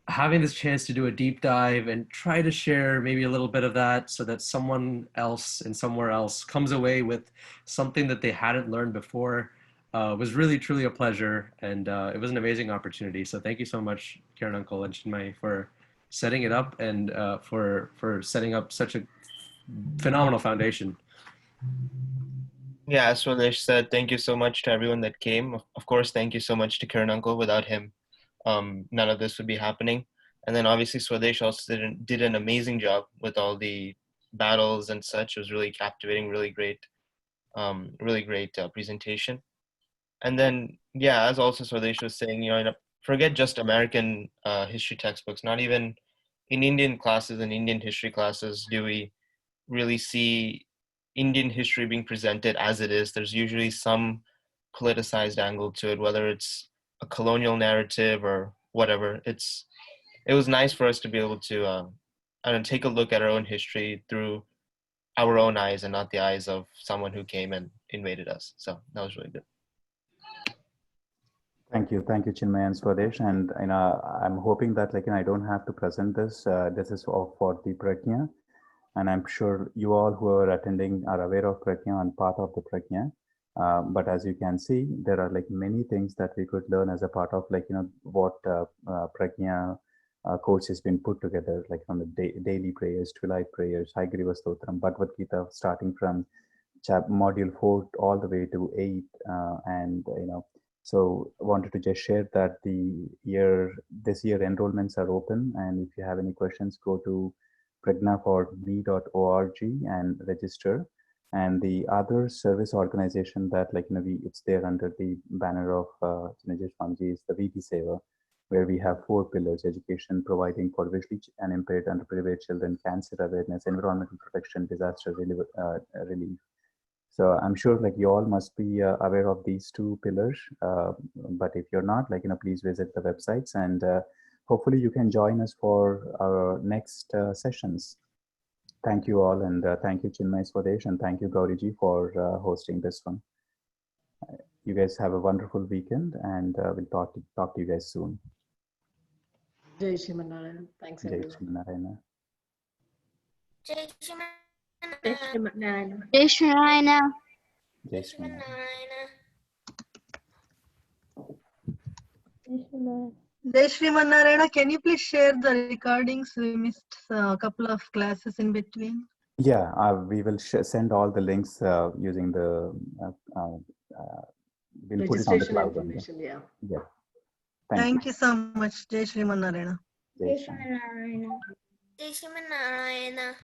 having this chance to do a deep dive and try to share maybe a little bit of that so that someone else and somewhere else comes away with something that they hadn't learned before was really, truly a pleasure. And it was an amazing opportunity. So thank you so much, Karen Uncle and Chinmay, for setting it up and for setting up such a phenomenal foundation. Yeah, as Swadesh said, thank you so much to everyone that came. Of course, thank you so much to Karen Uncle. Without him, none of this would be happening. And then obviously Swadesh also did an amazing job with all the battles and such. It was really captivating, really great presentation. And then, yeah, as also Swadesh was saying, forget just American history textbooks. Not even in Indian classes and Indian history classes do we really see Indian history being presented as it is. There's usually some politicized angle to it, whether it's a colonial narrative or whatever. It was nice for us to be able to take a look at our own history through our own eyes and not the eyes of someone who came and invaded us. So that was really good. Thank you, Chinmay and Swadesh. And I'm hoping that I don't have to present this. This is all for the Prajna, and I'm sure you all who are attending are aware of Prajna and part of the Prajna. But as you can see, there are many things that we could learn as a part of what Prajna course has been put together, from the daily prayers, twilight prayers, Haigriva Stotram, Bhagavad Gita, starting from module 4 all the way to 8, and so wanted to just share that this year enrollments are open, and if you have any questions, go to pragnaforme.org and register. And the other service organization that it's there under the banner of Chinnajesh Swamiji is the VT Seva, where we have 4 pillars: education, providing for visually unimpaired, underprivileged children, cancer awareness, environmental protection, disaster relief. So I'm sure you all must be aware of these 2 pillars. But if you're not, please visit the websites, and hopefully you can join us for our next sessions. Thank you all, and thank you Chinmay, Swadesh, and thank you Gauriji for hosting this one. You guys have a wonderful weekend, and we'll talk to you guys soon. Jai Shrimanarayan. Thanks, Jai everyone. Shri Jai Jai Shrimanarayana. Jai Shri Narayana. Jai Jai Shri Shrimanarayana. Jai Shriman Narayana, can you please share the recordings? We missed a couple of classes in between. Yeah, we will send all the links using the. We'll put it on the Registration cloud. information, yeah. Yeah. Thank Thank you so much. Jai Shriman Narayana. you. Jai Shrimanarayana. Jai Shrimanarayana.